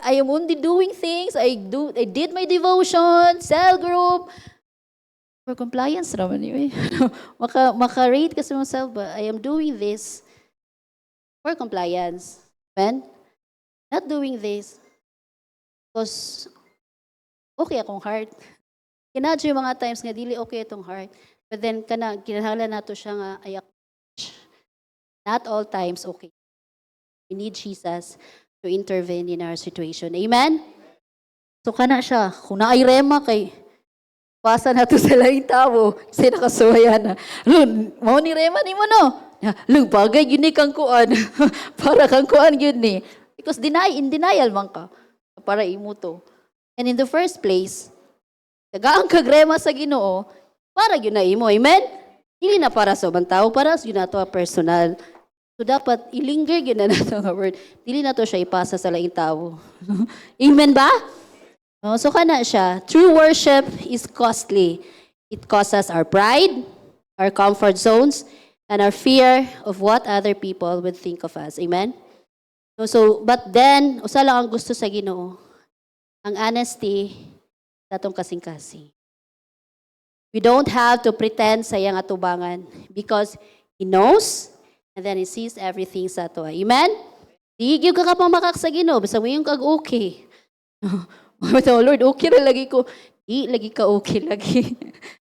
I am only doing things. I did my devotion, cell group, for compliance naman yun. Maka-rate kasi myself ba, I am doing this for compliance. Amen? Not doing this because okay akong heart. Kinadyo yung mga times nga, dili okay itong heart. But then, kinahanglan nato siya nga, not all times okay. We need Jesus to intervene in our situation. Amen? So, kana siya. Kung naay rema kay pasa na to sa laing tao. Kasi nakasuwayan na. Lun, mau ni Rema ni mo no? Lun, bagay yun ni kang kuan. Para kang kuan yun ni. Because in denial man ka. Para imo to. And in the first place, tagaan kagrema sa Ginoo, para yun na imo. Amen? Hindi na para sa ibang tao, para yun na to a personal. So dapat ilinger yun na nato nga word. Dili na to siya ipasa sa laing tao. Amen ba? No, so kana siya. True worship is costly. It causes our pride, our comfort zones, and our fear of what other people would think of us. Amen? No, so, but then, usa lang ang gusto sa Ginoo. Ang honesty, tatong kasing-kasing. We don't have to pretend sa iyang atubangan because He knows and then He sees everything sa ato. Amen? Di gyud ka pamakak sa Ginoo, basta mo yung kag-okay. Oh, Lord, okay na lagi ko. Lagi ka okay lagi.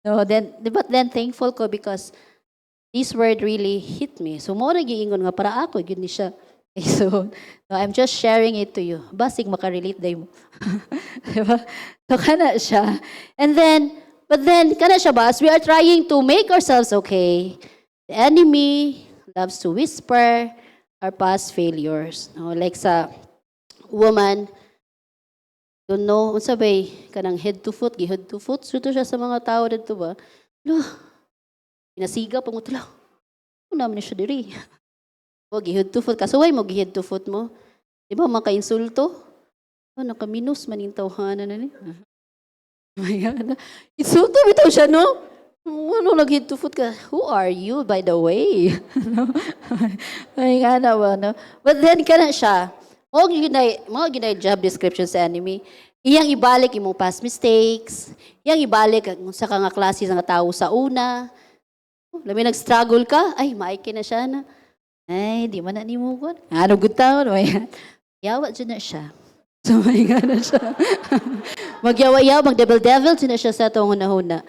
No, but then thankful ko because this word really hit me. So mo nagiingon nga para ako gyud ni siya. Okay, so I'm just sharing it to you. Basig makarelate day mo. Diba? So kana siya. But then kana siya ba, as we are trying to make ourselves okay, the enemy loves to whisper our past failures. No, like sa woman, don't know, unsa bay kanang head to foot, suto siya sa mga tao dito ba? Lo, pinasiga pa mo tulaw. Una man siya diri. O head to foot, kaso way mo head to foot mo. Di ba maka-insulto? O, nakaminus man yung tawhanan na ni. My God. Insulto bitaw siya, no? Ano nag-head to foot ka? Who are you, by the way? Ay, nga na ba, no? But then, ka na siya. Mga ginay job description sa enemy. Iyang ibalik imong past mistakes. Iyang ibalik sa kang klase nga tao sa una. Lami nag-struggle ka, ay, maiki na siya na. Ay, di man na ni mo ko. Ano good taon? Yawa dyan na siya. So, may nga na siya. Magyawa-yaw, mag-devil-devil dyan na siya sa itong huna-huna.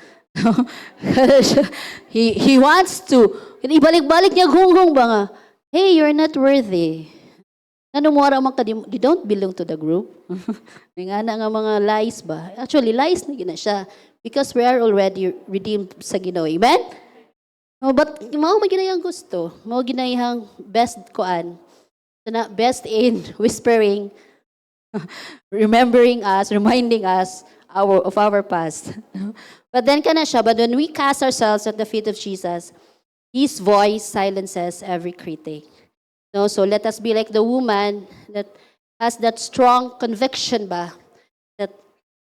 He wants to. Ibalik-balik niya gunggong ba nga, hey, you're not worthy. Ano mo ara man ka, they don't belong to the group. May nga na nga mga lies ba? Actually, lies na gina siya. Because we are already redeemed sa Ginoo. Amen? No, but mao man ginayang gusto. Mao ginayang best koan. Best in whispering, remembering us, reminding us of our past. But then kana siya, but when we cast ourselves at the feet of Jesus, His voice silences every critic. No, so let us be like the woman that has that strong conviction ba that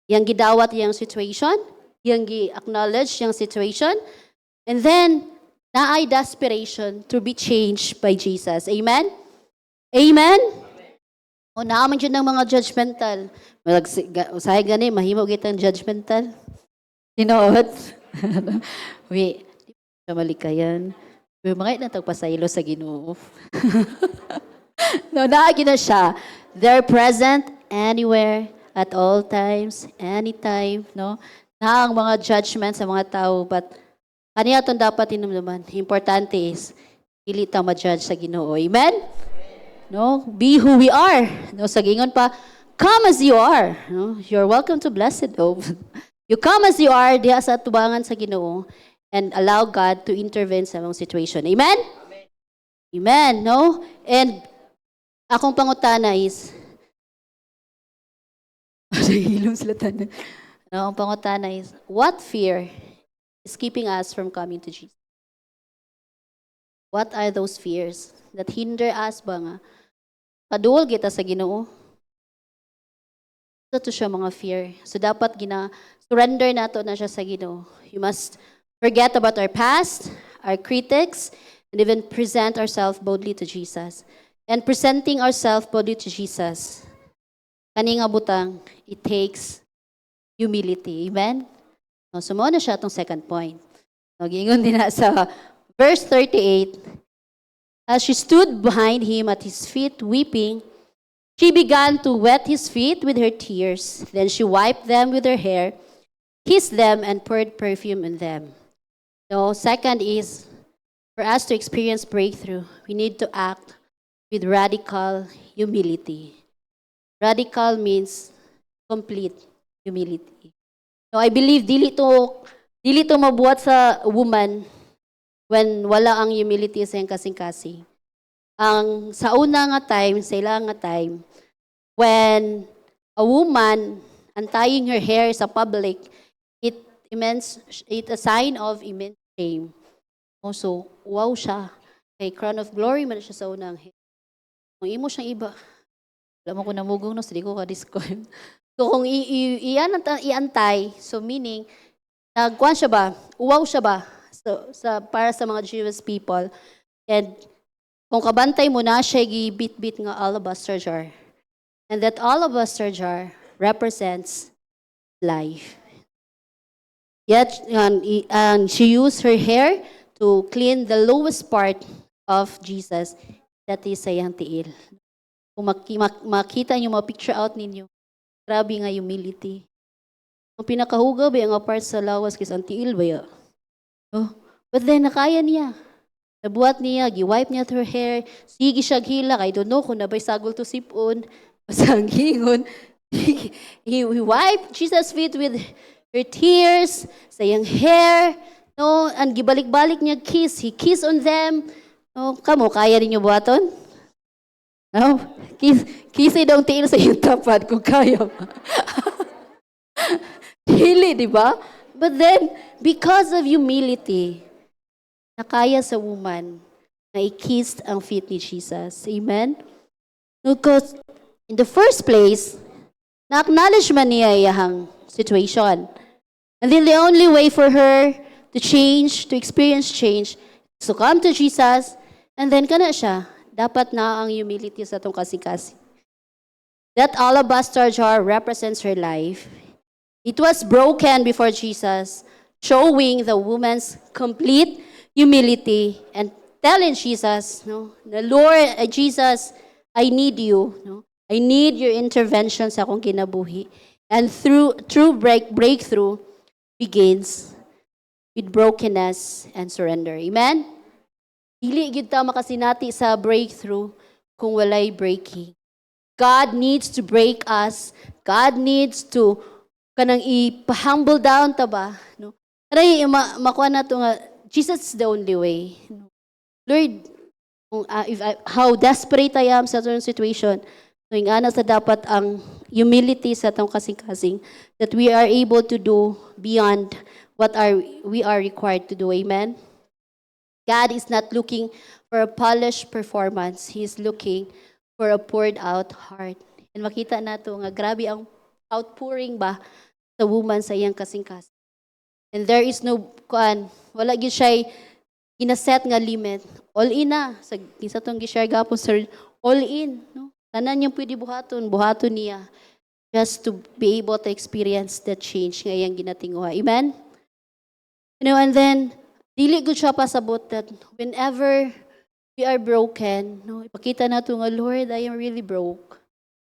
yang gidawat yang situation, yang gi-acknowledge yang situation, and then naay desperation to be changed by Jesus. Amen? Amen? O naaman dyan ng mga judgmental. Usahay gani, mahimo kitang judgmental. Tinood? Wait, di pa malikayan. Mga na tagpasaylo sa Ginoo. No, naagi na siya. They're present anywhere, at all times, anytime, no? Na ang mga judgments sa mga tao, but kaniya itong dapat inumduman. Importante is, dili ta ma-judge sa Ginoo. Amen? No? Be who we are. No, sa gingon pa, come as you are. No? You're welcome to blessed hope. You come as you are, diha sa tubangan sa Ginoo, and allow God to intervene sa mga situation. Amen? Amen, no? And akong pangutana is, hilom sila tanan. No, ang pangutana is, what fear is keeping us from coming to Jesus? What are those fears that hinder us ba nga? Kaduol kita sa Ginoo. Ito siya mga fear. So dapat surrender nato na siya sa Ginoo. You must forget about our past, our critics, and even present ourselves boldly to Jesus. And presenting ourselves boldly to Jesus, kaning nga butang, it takes humility. Amen? No, so mo na siya itong second point. Gingon din na sa verse 38, as she stood behind him at his feet weeping, she began to wet his feet with her tears. Then she wiped them with her hair, kissed them, and poured perfume on them. No, second is, for us to experience breakthrough, we need to act with radical humility. Radical means complete humility. No, I believe dili to mabuhat sa woman when wala ang humility sa iyang kasing-kasing. Ang sa una nga time, sa ilang nga time, when a woman untying her hair sa public, it's a sign of immense shame. Also, wow siya. Kay crown of glory man siya sa unang hair. Kung imo siyang iba, alam mo ko namugong no, hindi ko ka-describe. So kung iantay, so meaning, nagkuhan siya ba? Uwaw siya ba? So, para sa mga Jewish people. And kung kabantay mo na siya, gibit-bit nga alabaster jar. And that alabaster jar represents life. Yet, she used her hair to clean the lowest part of Jesus, that is sa iyang tiil. Kung makita niyo, ma-picture out ninyo, grabe nga humility. Ang pinakahugaw ba yung part sa lawas kis ang tiil ba ya? Oh, but then nakaya niya. Nabuhat niya, gi-wipe niya her hair, sige siya hila, I don't know kung nabay sagol to sipon, pasang hingon. He wiped Jesus' feet with her tears, sa iyang hair, no, and gibalik-balik niya kiss, he kissed on them. No, kamo, kaya ninyo buhaton? No? Kisay daw tiil sa iyong tapad kung kaya ba. Hili, di ba? But then, because of humility, nakaya sa woman na i-kiss ang feet ni Jesus. Amen? Because in the first place, na-acknowledge man niya iyang situation. And then the only way for her to change, to experience change, is to come to Jesus, and then kana siya, dapat na ang humility sa itong kasi-kasi. That alabaster jar represents her life. It was broken before Jesus, showing the woman's complete humility and telling Jesus, no, the Lord, Jesus, I need you. No? I need your intervention sa akong kinabuhi. And true breakthrough begins with brokenness and surrender. Amen? Dili gyud ta makasinati sa breakthrough kung walay breaking. God needs to break us. God needs to kanang i-humble down ta ba, no? Aray makuha na to nga Jesus is the only way. No? Lord, kung, how desperate I am sa certain situation, so yung ana sa dapat ang humility sa atong kasing-kasing that we are able to do beyond what we are required to do. Amen? God is not looking for a polished performance. He is looking for a poured out heart. And makita nato nga grabe ang outpouring ba sa woman sa iyang kasing-kasing. And there is no wala gyud siya ginaset nga limit. All in na sa kinsa tong gi-share gapon sir, all in, no? Tanan yung pwede buhaton niya just to be able to experience the change nga iyang ginatinguha. Amen? You know, and then dili gud siya pasabot that whenever we are broken, no, ipakita nato nga Lord, I am really broke.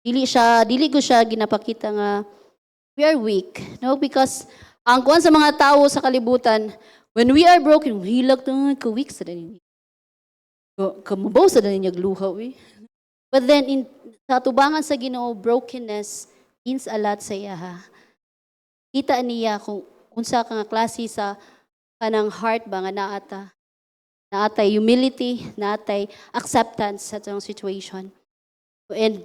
Dili gud siya ginapakita nga we are weak, no, because ang kuan sa mga tao sa kalibutan, when we are broken, hilak to ka weak sa dinhi. Kamabaw sa dinhi luhaw eh. But then sa tubangan sa Ginoo, brokenness means a lot sa iya. Ha? Kita niya kung unsa ka nga klase sa kanang heart ba nga naatay humility, naatay acceptance sa tong situation. And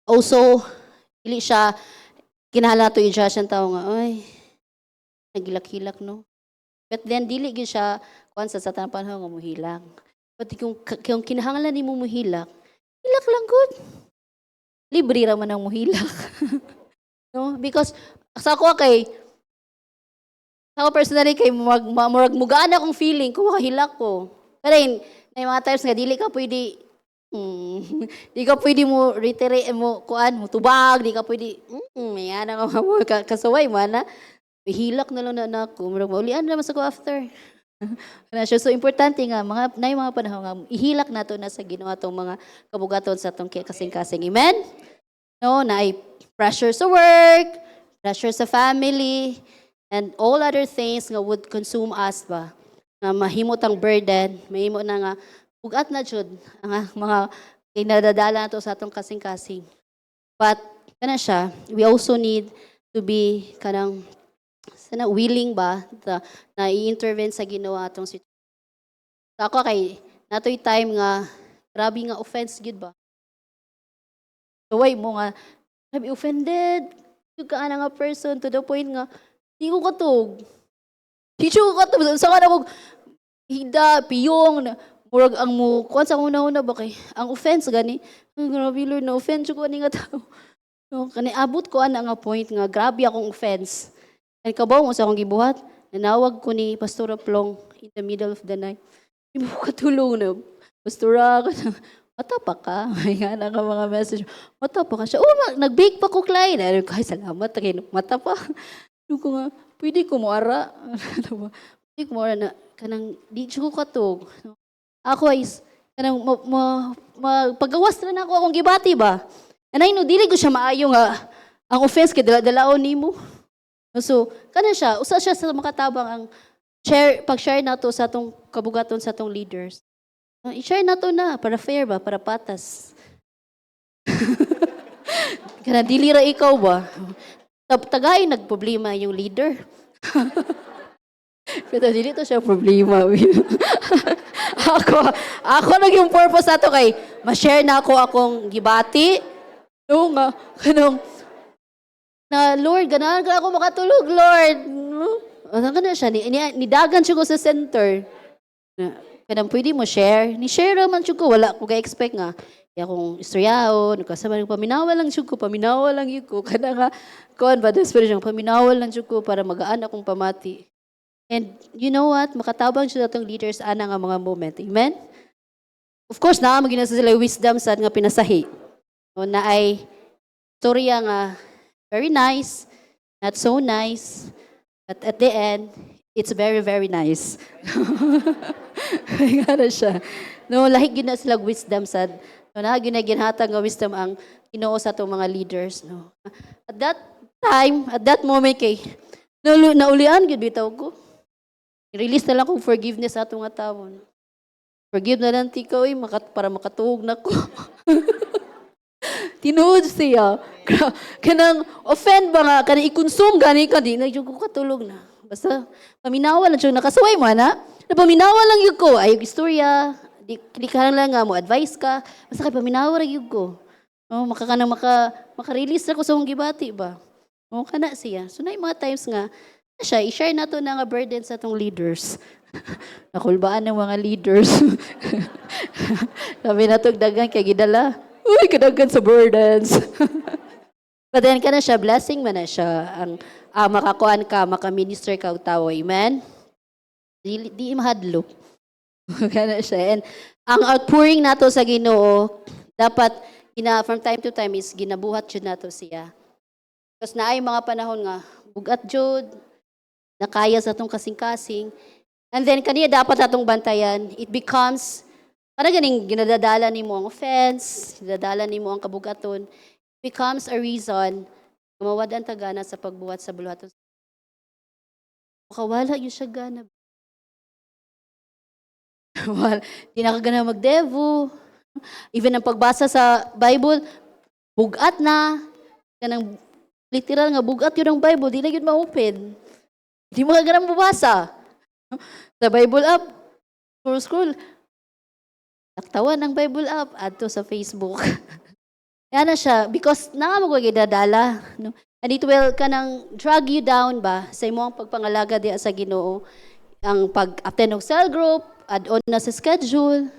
also, dili siya kinahanglan to i-judge ang tao nga, ay, nagilak-hilak, no? But then, dili gyud siya kuan sa tanang panahon nga muhilang. But kung kinahanglan nimo muhilak, hilak lang good. Libre ra man ang muhilak. No? Because sa ako personally kay murag mugaan akong feeling kung makahilak ko. Pero may mga times nga dili ka pwede di ka pwede mo reiterate mo kuan mo tubag, di ka pwede may ana ka mo kasaway man na hilak na lang na ako murag maulian na mas ako after. Kana siya so importante nga mga panahon nga ihilak nato na sa Ginoo atong mga kabugaton sa atong kasing-kasing. Amen. No, na ay pressure sa work, pressure sa family, and all other things nga would consume us ba. Nga mahimot ang burden, mahimo na nga bugat na jud ang mga kinadadala nato sa atong kasing-kasing. But kana siya, we also need to be kanang sana willing ba na i-intervene sa Ginoo atong situation. So ako kay natoy time nga grabe nga offense gid ba. So why mo nga be offended yung ka nga person to the point nga di ko katog. Di ko katog. Sa ka na kong hida, piyong, murag ang mo, kuwan sa una-una ba kay, ang offense gani, grabe Lord, na-offense ko ani nga tao. No, kani abot ko ana nga point nga, grabe akong offense. And kabaw mo sa akong gibuhat, nanawag ko ni Pastora Plong in the middle of the night. Hindi mo katulong na, Pastora, mata pa ka. May nga na ka mga message. Mata pa ka siya. Nag-bake pa ko, Clyde. Ay, salamat. Mata pa. Yung ko nga, pwede ko mo ara. Pwede ko mo ara na, kanang, di ko katog. Ako ay, kanang, paggawas na ako akong gibati ba? Anay no, dili ko siya maayo nga, ang offense kay dalaon ni mo. So, kanan siya, usa siya sa makatabang ang pag-share na to sa atong kabugaton sa atong leaders. I-share na to na, para fair ba, para patas. Kana dili ra ikaw ba? Tagay nagproblema yung leader. Pero dili to siya problema. ako naging purpose nato kay ma-share na ako akong gibati. No nga, kanong na Lord, ganahan ka ako makatulog, Lord. Ano ka na siya? Nidagan siya ko sa center. Kanang pwede mo share. Ni-share naman siya ko. Wala ko ka-expect nga. Kaya kung istoryao, nagkasama ng paminawa lang siya ko. Paminawa lang yun ko. Kana nga, kuhan ba, desperate siyang paminawa lang siya ko para magaan akong pamati. And you know what? Makatabang siya natong leaders ana nga mga moment. Amen? Of course, magina sila wisdom sa nga pinasahi. No, na ay storya nga very nice, not so nice, but at the end, it's very, very nice. Kaya na siya. No, lahig yun na sila wisdom sad. No, ginhatag nga wisdom ang Ginoo sa itong mga leaders. No. At that time, at that moment kay, naulian yun bitaw ko. I-release na lang kong forgiveness sa itong nga tao. No. Forgive na lang tikaw para makatuhog na ko. Tinuod siya. Kanang offend ba nga, kanang i-consume gani ka, di na yung ko katulog na. Basta, paminawa lang siya, nakasaway mo na. Napaminawa lang yung ko, ayog istorya, di ka lang nga mo, advice ka. Basta kay paminawa lang yung ko. Oh, maka-release ako sa mong gibati ba? Oh, kana siya. So, na yung mga times nga, siya, i-share na to na nga burden sa atong leaders. Nakulbaan ng mga leaders. Sabi na to, dagang kay gidala. Uy, kadagan sa burdens. But then, kana siya, blessing man na siya. Ang makakuan ka, makaminister ka og tawo. Amen? Di mahadlok. Kana siya. And ang outpouring nato sa Ginoo, dapat, from time to time, is ginabuhat yun nato siya. Kasi naay mga panahon nga, bugat jud, nakaya sa atong kasing-kasing. And then, kaniya dapat atong bantayan. It becomes, para ganing ginadadala ni mo ang offense, ginadadala ni mo ang kabugaton, it becomes a reason na mawad ang tagana sa pagbuhat sa buluhaton. Makawala yun siya gana. Di na ka gana magdevo. Even ang pagbasa sa Bible, bugat na. Kanang literal nga, bugat yun ang Bible, di na yun ma-open. Di mo ka ganang mabasa. Sa Bible app, scroll. Taktawan ng Bible app, add to sa Facebook. Yan na siya, because nakamagwagidadala. No? And it will kanang drag you down ba sa imong pagpangalaga diya sa Ginoo. Ang pag-attend ng cell group, add-on na sa schedule,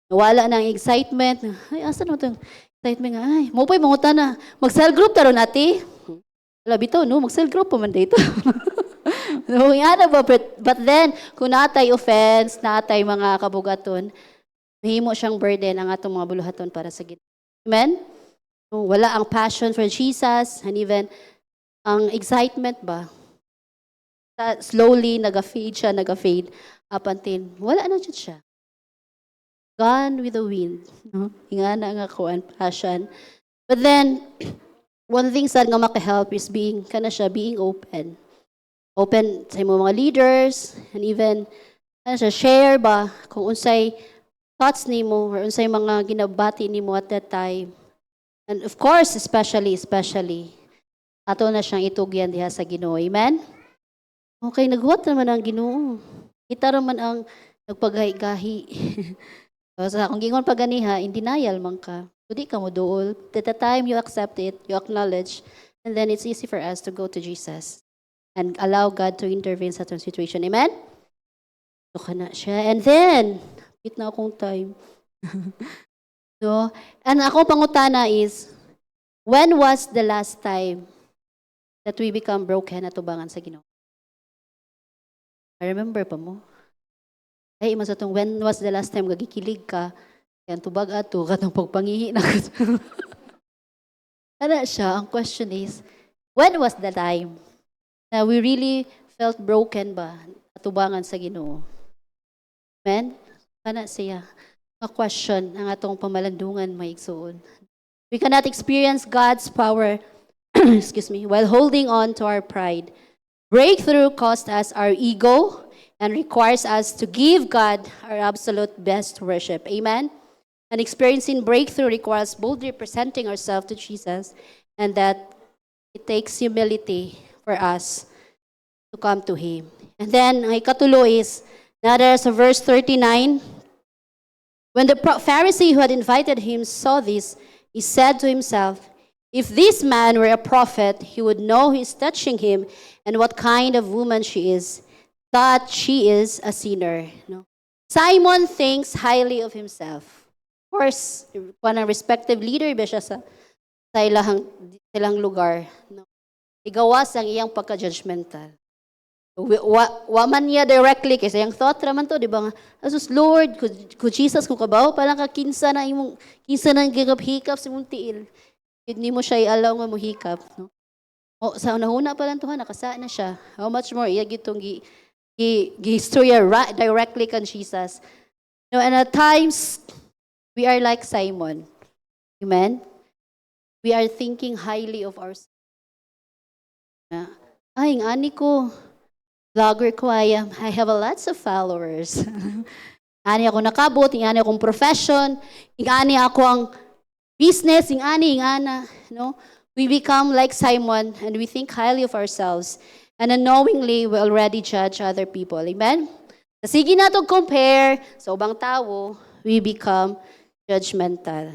nawala ng excitement. Ay, asan mo itong excitement nga? Ay, mo pa'y mangutan na. Mag-cell group taron ati. Wala bito, no? Mag-cell group pa man dito. No, yan ba? But then, kung natay offense, natay mga kabugaton, mahimo siyang burden ang atong mga buluhaton para sa Ginoo. Amen? So, wala ang passion for Jesus, and even ang excitement ba? Slowly, nag-fade up until, wala na siya. Gone with the wind. No? Nga na nga kuan, passion. But then, one thing sa nga makahelp is being open. Open sa mga leaders, and even, share ba, kung unsay thoughts nimo or unsay mga ginabati nimo at that time. And of course, especially, ato na siyang itugyan diha sa Ginoo. Amen? Okay, naghuwat naman ang Ginoo. Kita naman ang nagpagahi-gahi. So, kung gingon pa ganiha, in denial man ka. Hindi ka mo dool. At the time you accept it, you acknowledge, and then it's easy for us to go to Jesus and allow God to intervene sa atong situation. Amen? So, kana siya. And then, wait na akong time. So, and akong pangutana is, when was the last time that we become broken at tubangan sa Ginoo? I remember pa mo? Ay, mas atong when was the last time gagikilig ka, yan tubag ato, katong pagpangihi na ka. Ano siya, ang question is, when was the time na we really felt broken ba at tubangan sa Ginoo? Amen? Kana siya. A question ang atong pamalandungan may igsuon. We cannot experience God's power while holding on to our pride. Breakthrough costs us our ego and requires us to give God our absolute best worship. Amen? And experiencing breakthrough requires boldly presenting ourselves to Jesus, and that it takes humility for us to come to Him. And then, ang ikatulo is, now there's a verse 39. When the Pharisee who had invited him saw this, he said to himself, if this man were a prophet, he would know who is touching him and what kind of woman she is, that she is a sinner. No? Simon thinks highly of himself. Of course, one ang respective leader ba siya sa ilang lugar. No? Igawas ang iyang pagka-judgmental. Wa man niya directly kasi yung thought raman to, di ba nga, asus Lord, kung Jesus kung kabaw, palang ka kinsa na gigap-hikap sa imong tiil. Hindi mo siya i-allow nga mo hikap. No? O, sa unahuna pa lang to, nakasa na siya. How much more, iya gitong gi-storya directly kan Jesus. No, and at times, we are like Simon. Amen? We are thinking highly of ourselves. Ay, ang ani ko, vlogger ko, I have a lots of followers. Ani ako nakabot, ingani akong profession, ingani ako ang business, ing ani, ing ana, no? We become like Simon and we think highly of ourselves. And unknowingly, we already judge other people. Amen? Sige na to compare sa ubang tao, we become judgmental.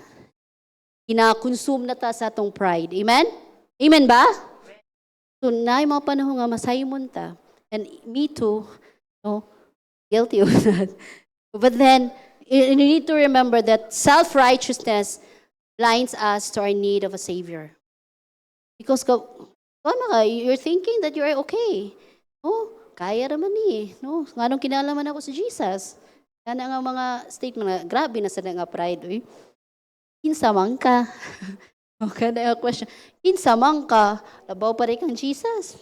Kina-consume na ta sa atong pride. Amen? Amen ba? So, na yung mga panahon nga, masayimon ta. And me too, no? Guilty of that. But then, you need to remember that self-righteousness blinds us to our need of a Savior. Because you're thinking that you're okay. Oh, kaya naman eh. No? Nga nung kinalaman ako sa Jesus. Yan nga mga statement na, grabe na sa nga pride. Eh. Kinsa man ka? Okay, na yung question. Kinsa man ka? Labaw pa rin kang Jesus.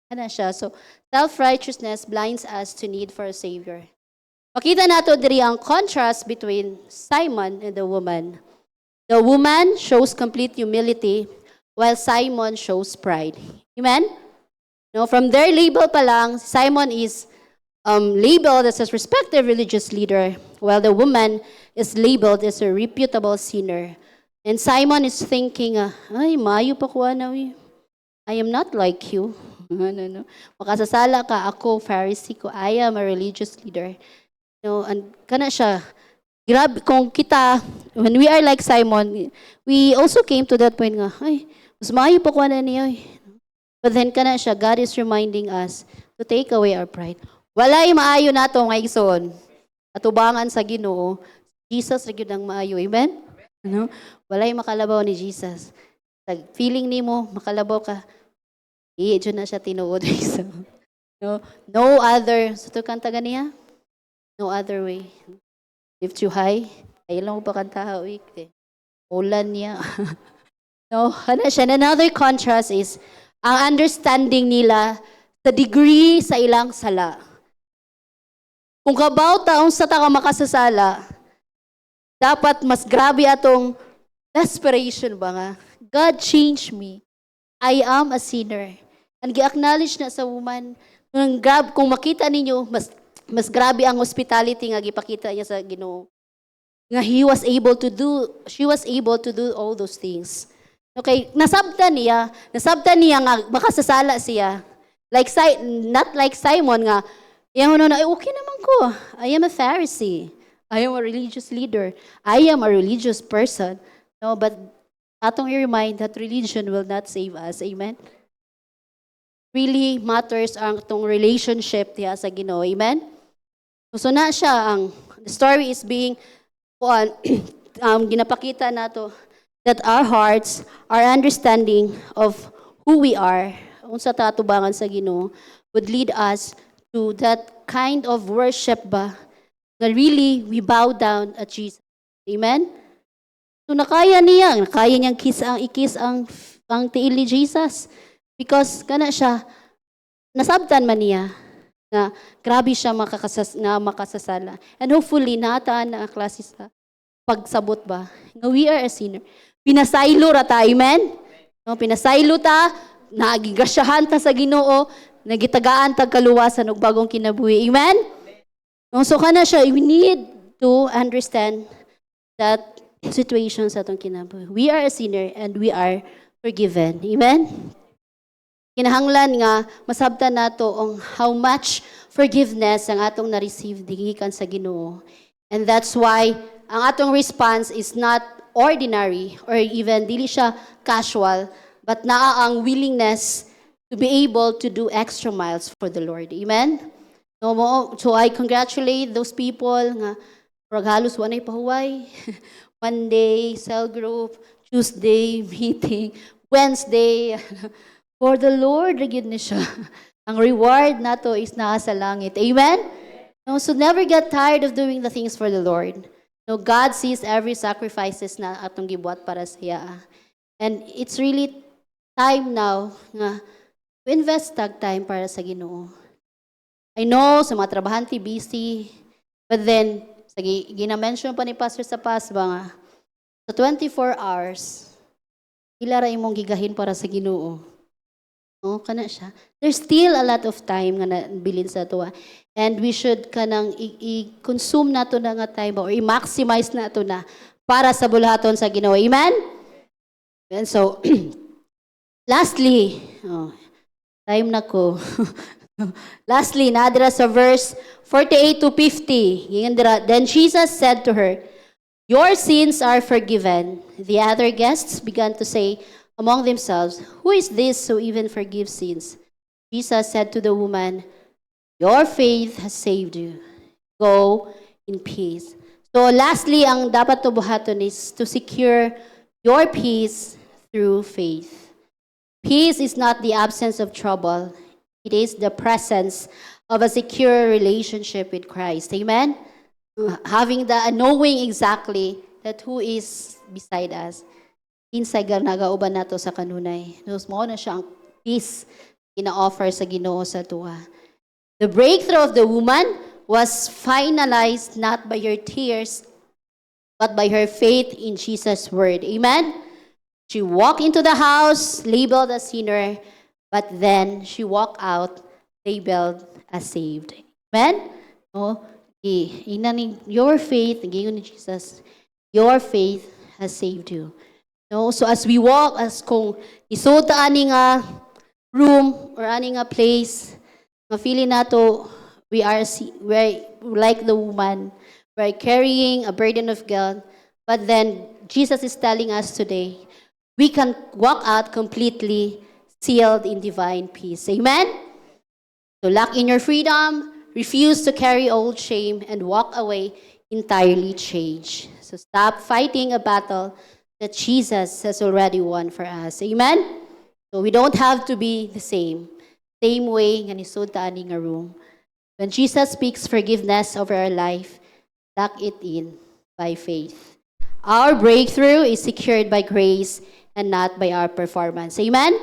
Ano siya? So, self-righteousness blinds us to need for a Savior. Makita nato diri ang contrast between Simon and the woman. The woman shows complete humility while Simon shows pride. Amen? No, from their label pa lang, Simon is labeled as a respected religious leader, while the woman is labeled as a reputable sinner. And Simon is thinking, ay, mayo pa kuha na. I am not like you. No. Makasasala ka, ako, Pharisee ko, I am a religious leader. No, and kana siya, grabe, kung kita, when we are like Simon, we also came to that point nga, ay, mas maayo pa kuha na niya. But then kana siya, God is reminding us to take away our pride. Walay maayo nato nga igsoon. Atubangan sa Ginoo, Jesus ra gyud ang maayo. Amen? Ano? Walay makalabaw ni Jesus. Feeling nimo makalabaw ka. Jud na siya tinuod. So, no other, sa to kanta ganiya? No other way. Lift you high. Ay lang pa kanta week. Ulan niya. No, ano siya? Another contrast is ang understanding nila sa degree sa ilang sala. Kung kabaw taong sa taka makasasala, dapat mas grabe atong desperation ba nga? God changed me. I am a sinner. And gi-acknowledge na sa woman, kung makita ninyo, mas grabe ang hospitality nga gipakita niya sa Ginoo. Nga she was able to do all those things. Okay, nasabtan niya nga makasasala siya. Not like Simon nga, okay naman ko. I am a Pharisee. I am a religious leader. I am a religious person. No, but atong i-remind that religion will not save us. Amen? Really matters ang itong relationship niya sa Ginoo. Amen? So na siya, the story is being, ginapakita nato that our hearts, our understanding of who we are, unsa ta atubangan sa Ginoo, would lead us to that kind of worship ba, na really we bow down at Jesus. Amen? So nakaya niyang ikis ang tiil ni Jesus. Because kana siya, nasabtan man niya, na grabe siya makasasala. And hopefully, nataan na ang klase sa pagsabot ba, nga we are a sinner. Pinasaylo ra ta, amen? No, pinasaylo ta, nagigasyahan ta sa Ginoo, nagitagaan ta kaluwasan ug bagong kinabuhi. Amen? No, so kana siya, we need to understand that situation sa atong kinabuhi. We are a sinner and we are forgiven. Amen? Kinahanglan nga masabtan nato ang how much forgiveness ang atong na-receive gikan sa Ginoo. And that's why ang atong response is not ordinary or even dili siya casual, but naa ang willingness to be able to do extra miles for the Lord. Amen? So I congratulate those people nga halos wanay pahuway. Monday, cell group, Tuesday, meeting, Wednesday. For the Lord, gyud ni siya. Ang reward nato is nasa langit. Amen? No, so never get tired of doing the things for the Lord. No, God sees every sacrifices na atong gibuhat para sa iya. And it's really time now nga to invest tag time para sa Ginoo. I know, sa mga trabahante, busy. But then, gina-mention pa ni Pastor sa ba nga, sa 24 hours, ilara imong gigahin para sa Ginoo. No, kana siya. There's still a lot of time nga nabilin sa tuwa. And we should kanang i-consume nato na nga time or i-maximize nato na para sa bulaton sa Ginoo. Amen? And so, lastly, time na ko. Lastly, nadira sa verse 48 to 50. Then Jesus said to her, "Your sins are forgiven." The other guests began to say among themselves, "Who is this who even forgives sins?" Jesus said to the woman, "Your faith has saved you. Go in peace." So lastly, ang dapat tubuhaton is to secure your peace through faith. Peace is not the absence of trouble. It is the presence of a secure relationship with Christ. Amen? Having knowing exactly that who is beside us. Insay nagauban nato sa kanunay. Nos mo na siya ang peace ina-offer sa Ginoo sa tuwa. The breakthrough of the woman was finalized not by her tears, but by her faith in Jesus' word. Amen? She walked into the house, labeled a sinner, but then she walked out, labeled as saved. Amen? Your faith, ngayon ni Jesus, your faith has saved you. No, so as we walk, as kung isuot ani nga room or ani nga place, ma-feeling nato we're like the woman, we're carrying a burden of guilt, but then Jesus is telling us today, we can walk out completely sealed in divine peace. Amen? So lock in your freedom, refuse to carry old shame, and walk away entirely changed. So stop fighting a battle that Jesus has already won for us. Amen? So we don't have to be the same. Same way nga nisud ta ani nga room. When Jesus speaks forgiveness over our life, lock it in by faith. Our breakthrough is secured by grace and not by our performance. Amen?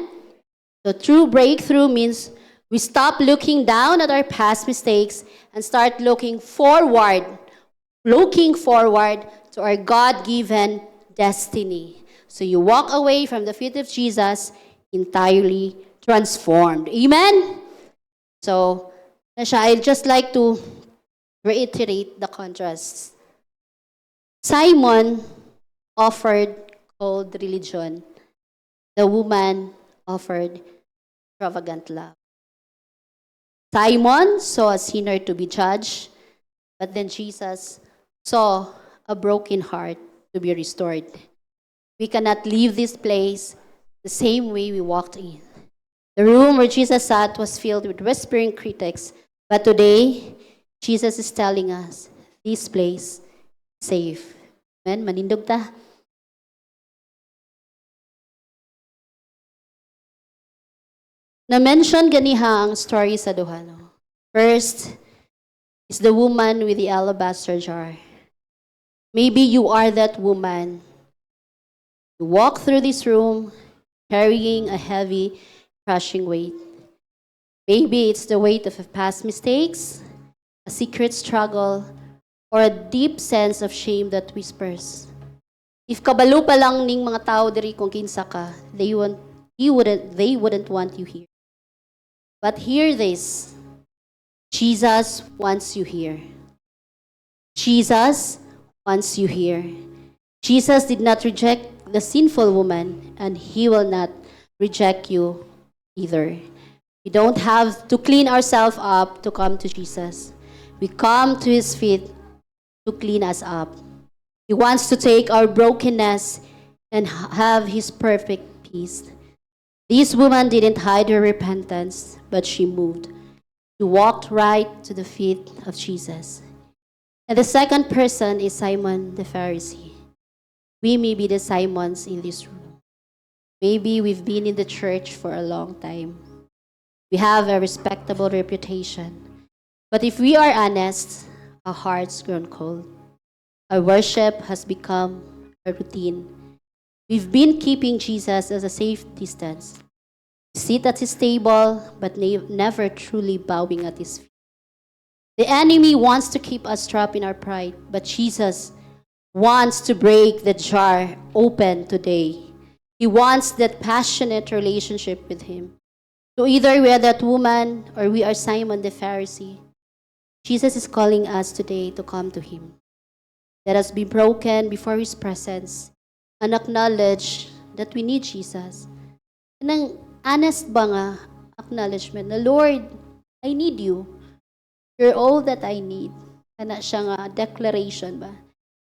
So true breakthrough means we stop looking down at our past mistakes and start looking forward to our God-given destiny. So you walk away from the feet of Jesus entirely transformed. Amen? So, I'd just like to reiterate the contrasts. Simon offered cold religion. The woman offered extravagant love. Simon saw a sinner to be judged, but then Jesus saw a broken heart to be restored. We cannot leave this place the same way we walked in. The room where Jesus sat was filled with whispering critics, but today, Jesus is telling us, this place is safe. Amen? Manindog ta. Na-mention ganiha ang story sa duha. No? First is the woman with the alabaster jar. Maybe you are that woman. You walk through this room carrying a heavy, crushing weight. Maybe it's the weight of past mistakes, a secret struggle, or a deep sense of shame that whispers. If kabalo pa lang ning mga tao diri kung kinsa ka, they wouldn't want you here. But hear this. Jesus wants you here. Jesus wants you here. Jesus did not reject the sinful woman, and he will not reject you either. We don't have to clean ourselves up to come to Jesus. We come to his feet to clean us up. He wants to take our brokenness and have his perfect peace. This woman didn't hide her repentance, but she moved. She walked right to the feet of Jesus. And the second person is Simon the Pharisee. We may be the Simons in this room. Maybe we've been in the church for a long time. We have a respectable reputation. But if we are honest, our hearts grown cold. Our worship has become a routine. We've been keeping Jesus as a safe distance. Sit at his table, but never truly bowing at his feet. The enemy wants to keep us trapped in our pride, but Jesus wants to break the jar open today. He wants that passionate relationship with him. So either we are that woman or we are Simon the Pharisee. Jesus is calling us today to come to him. Let us be broken before His presence and acknowledge that we need Jesus. And ang honest ba nga acknowledgement na, Lord, I need you. You're all that I need. Kana siya nga declaration ba?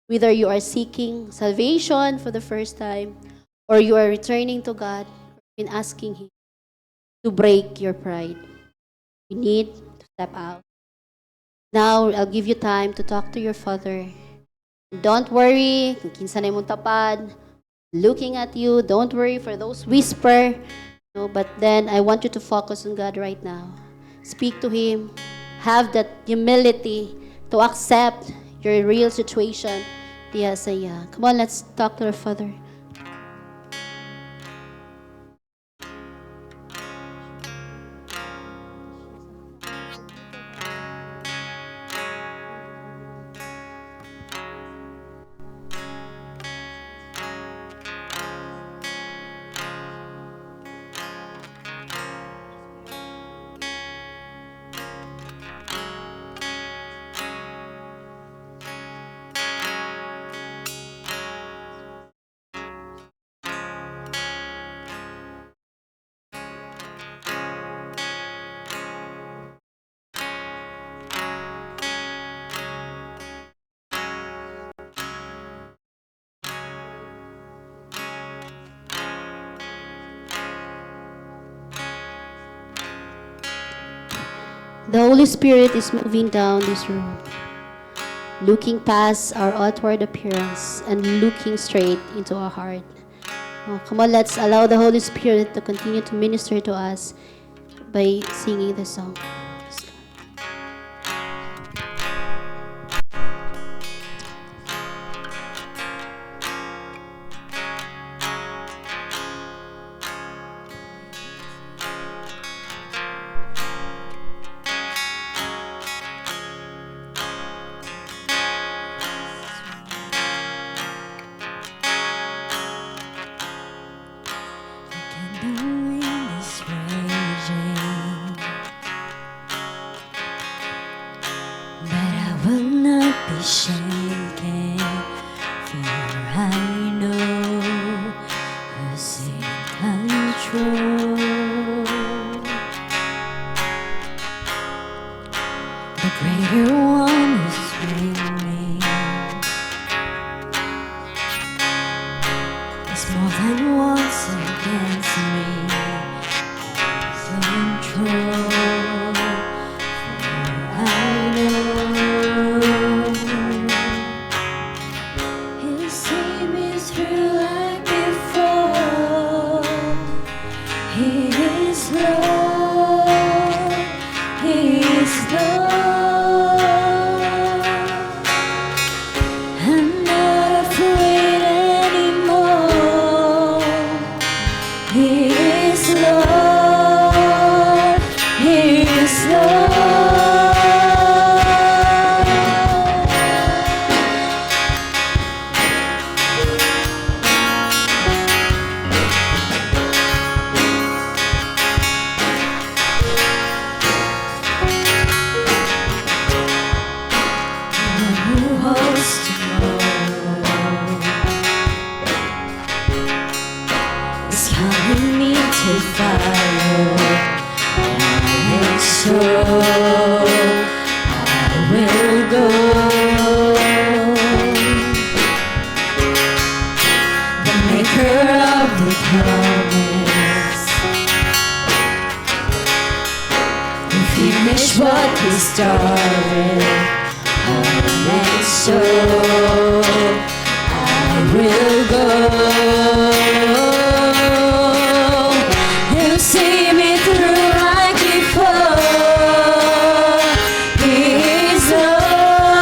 Whether you are seeking salvation for the first time or you are returning to God and asking Him to break your pride. You need to step out. Now, I'll give you time to talk to your Father. Don't worry kung kinsa na imong tapad, looking at you. Don't worry for those whisper. No, but then I want you to focus on God right now. Speak to Him. Have that humility to accept your real situation. Diya sa iya. Come on, let's talk to our Father. The Holy Spirit is moving down this room, looking past our outward appearance and looking straight into our heart. Oh, come on, let's allow the Holy Spirit to continue to minister to us by singing the song. Shaken, for I know who's in control. The greater one is with me. It's more than once against me. He's in control. For I know. What we started, and so I will go. He'll see me through like before. He's Lord.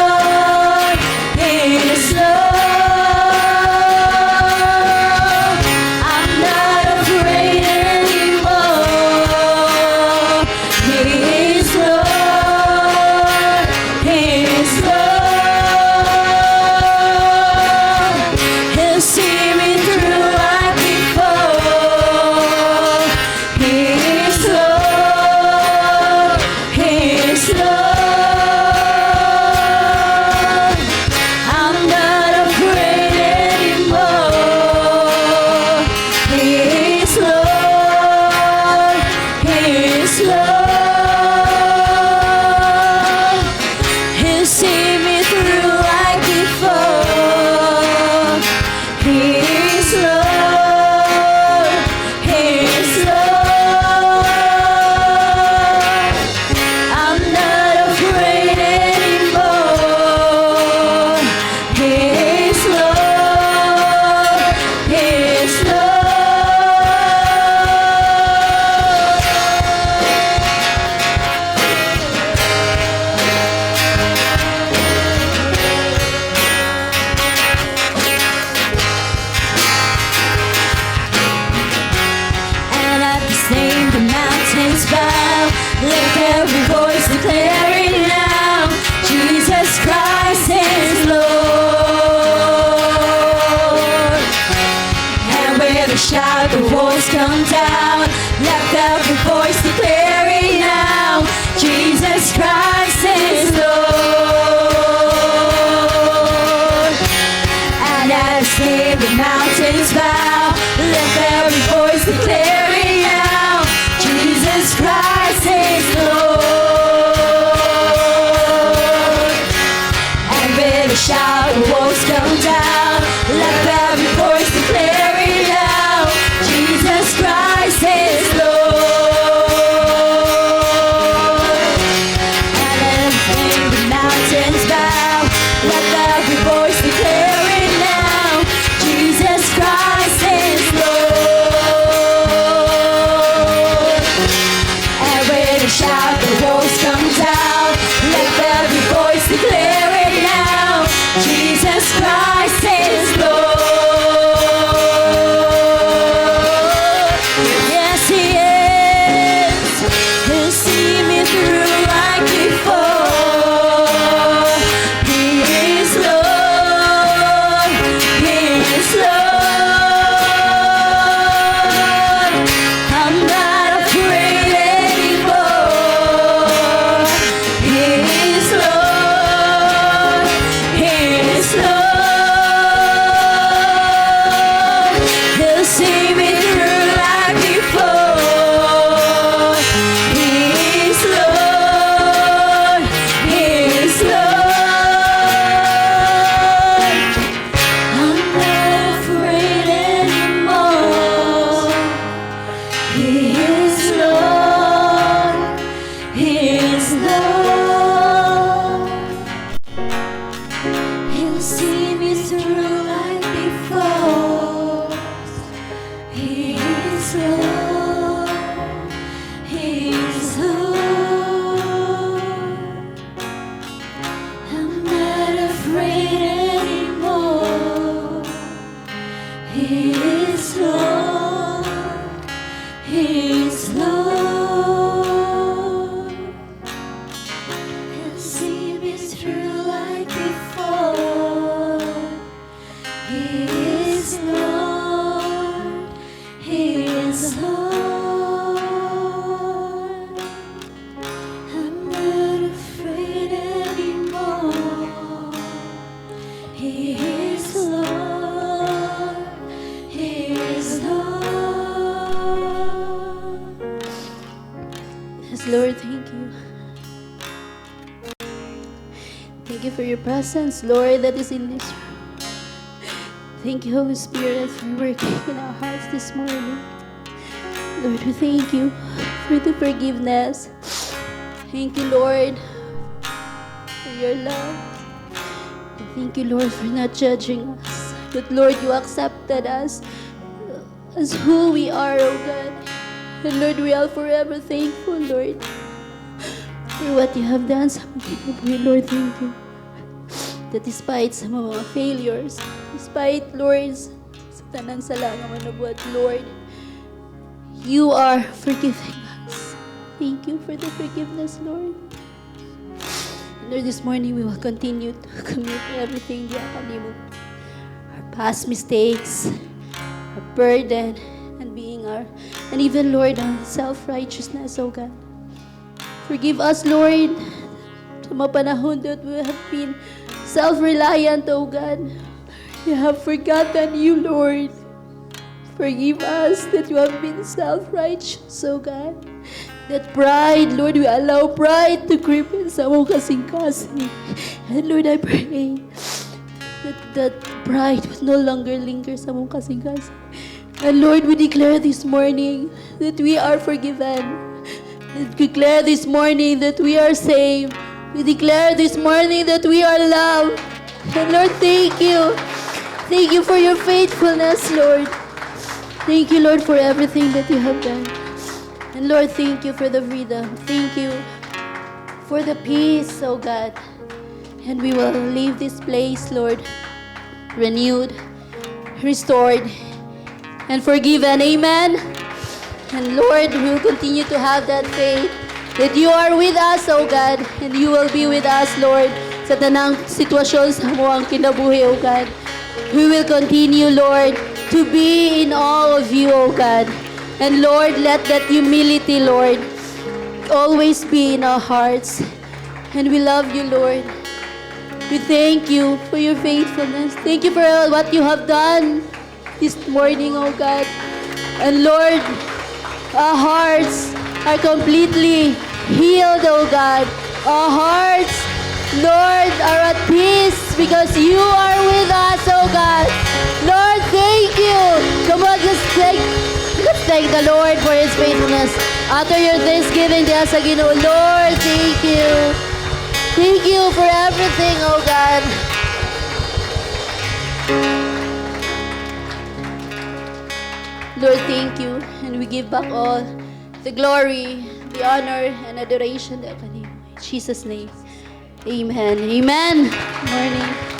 shout, the walls come down. Let every voice declare it out. Jesus Christ is Lord. And everything, the mountains bow. Let every voice declare it now. Jesus Christ is Lord. And when you shout, the walls come down. Let every voice declare it now. Jesus Christ is Lord. Yes, He is. He'll see me through like before. He is Lord. He is Lord. I'm not afraid anymore. He is Lord. He is Lord. He'll see me through like before. He is Lord. He is Lord. I'm not afraid anymore. He is Lord. He is Lord. He'll see me through like before. He is Lord. He is Lord. I'm not afraid anymore. He is Lord. He is Lord. He'll see me through like before. He is Lord. He is Lord. I'm not afraid anymore. He is Lord. He is Lord. Yes, Lord, thank you. Thank you for your presence, Lord, that is in this room. Thank you, Holy Spirit, for working in our hearts this morning. Lord, we thank you for the forgiveness. Thank you, Lord, for your love. And thank you, Lord, for not judging us. But, Lord, you accepted us as who we are, oh God. And Lord, we are forever thankful, Lord, for what you have done sa mga Lord, thank you. That despite sa mga failures, despite, Lord, sa tanang sala nga manabuhat, Lord, you are forgiving us. Thank you for the forgiveness, Lord. And Lord, this morning we will continue to commit everything di akalimot. Our past mistakes, our burden, and even, Lord, our self-righteousness, oh God. Forgive us, Lord, sa mga panahon that we have been self-reliant, oh God. We have forgotten you, Lord. Forgive us that you have been self-righteous, oh God. That pride, Lord, we allow pride to creep in sa mong kasing-kasing. And Lord, I pray that pride would no longer linger sa mong kasing-kasing. And Lord, we declare this morning that we are forgiven. We declare this morning that we are saved. We declare this morning that we are loved. And Lord, thank you. Thank you for your faithfulness, Lord. Thank you, Lord, for everything that you have done. And Lord, thank you for the freedom. Thank you for the peace, oh God. And we will leave this place, Lord, renewed, restored, and forgiven. Amen. And Lord, we will continue to have that faith that you are with us, oh God, and you will be with us, Lord, sa tanang sitwasyon sa muang kinabuhi, oh God. We will continue, Lord, to be in awe of you, oh God. And Lord, let that humility, Lord, always be in our hearts. And we love you, Lord. We thank you for your faithfulness. Thank you for what you have done this morning, oh God. And Lord, our hearts are completely healed, oh God. Our hearts, Lord, are at peace because thank the Lord for His faithfulness. After your thanksgiving, diya sa Ginoo, Lord, thank you. Thank you for everything, oh God. Lord, thank you. And we give back all the glory, the honor, and adoration that in Jesus' name. Amen. Amen. Morning.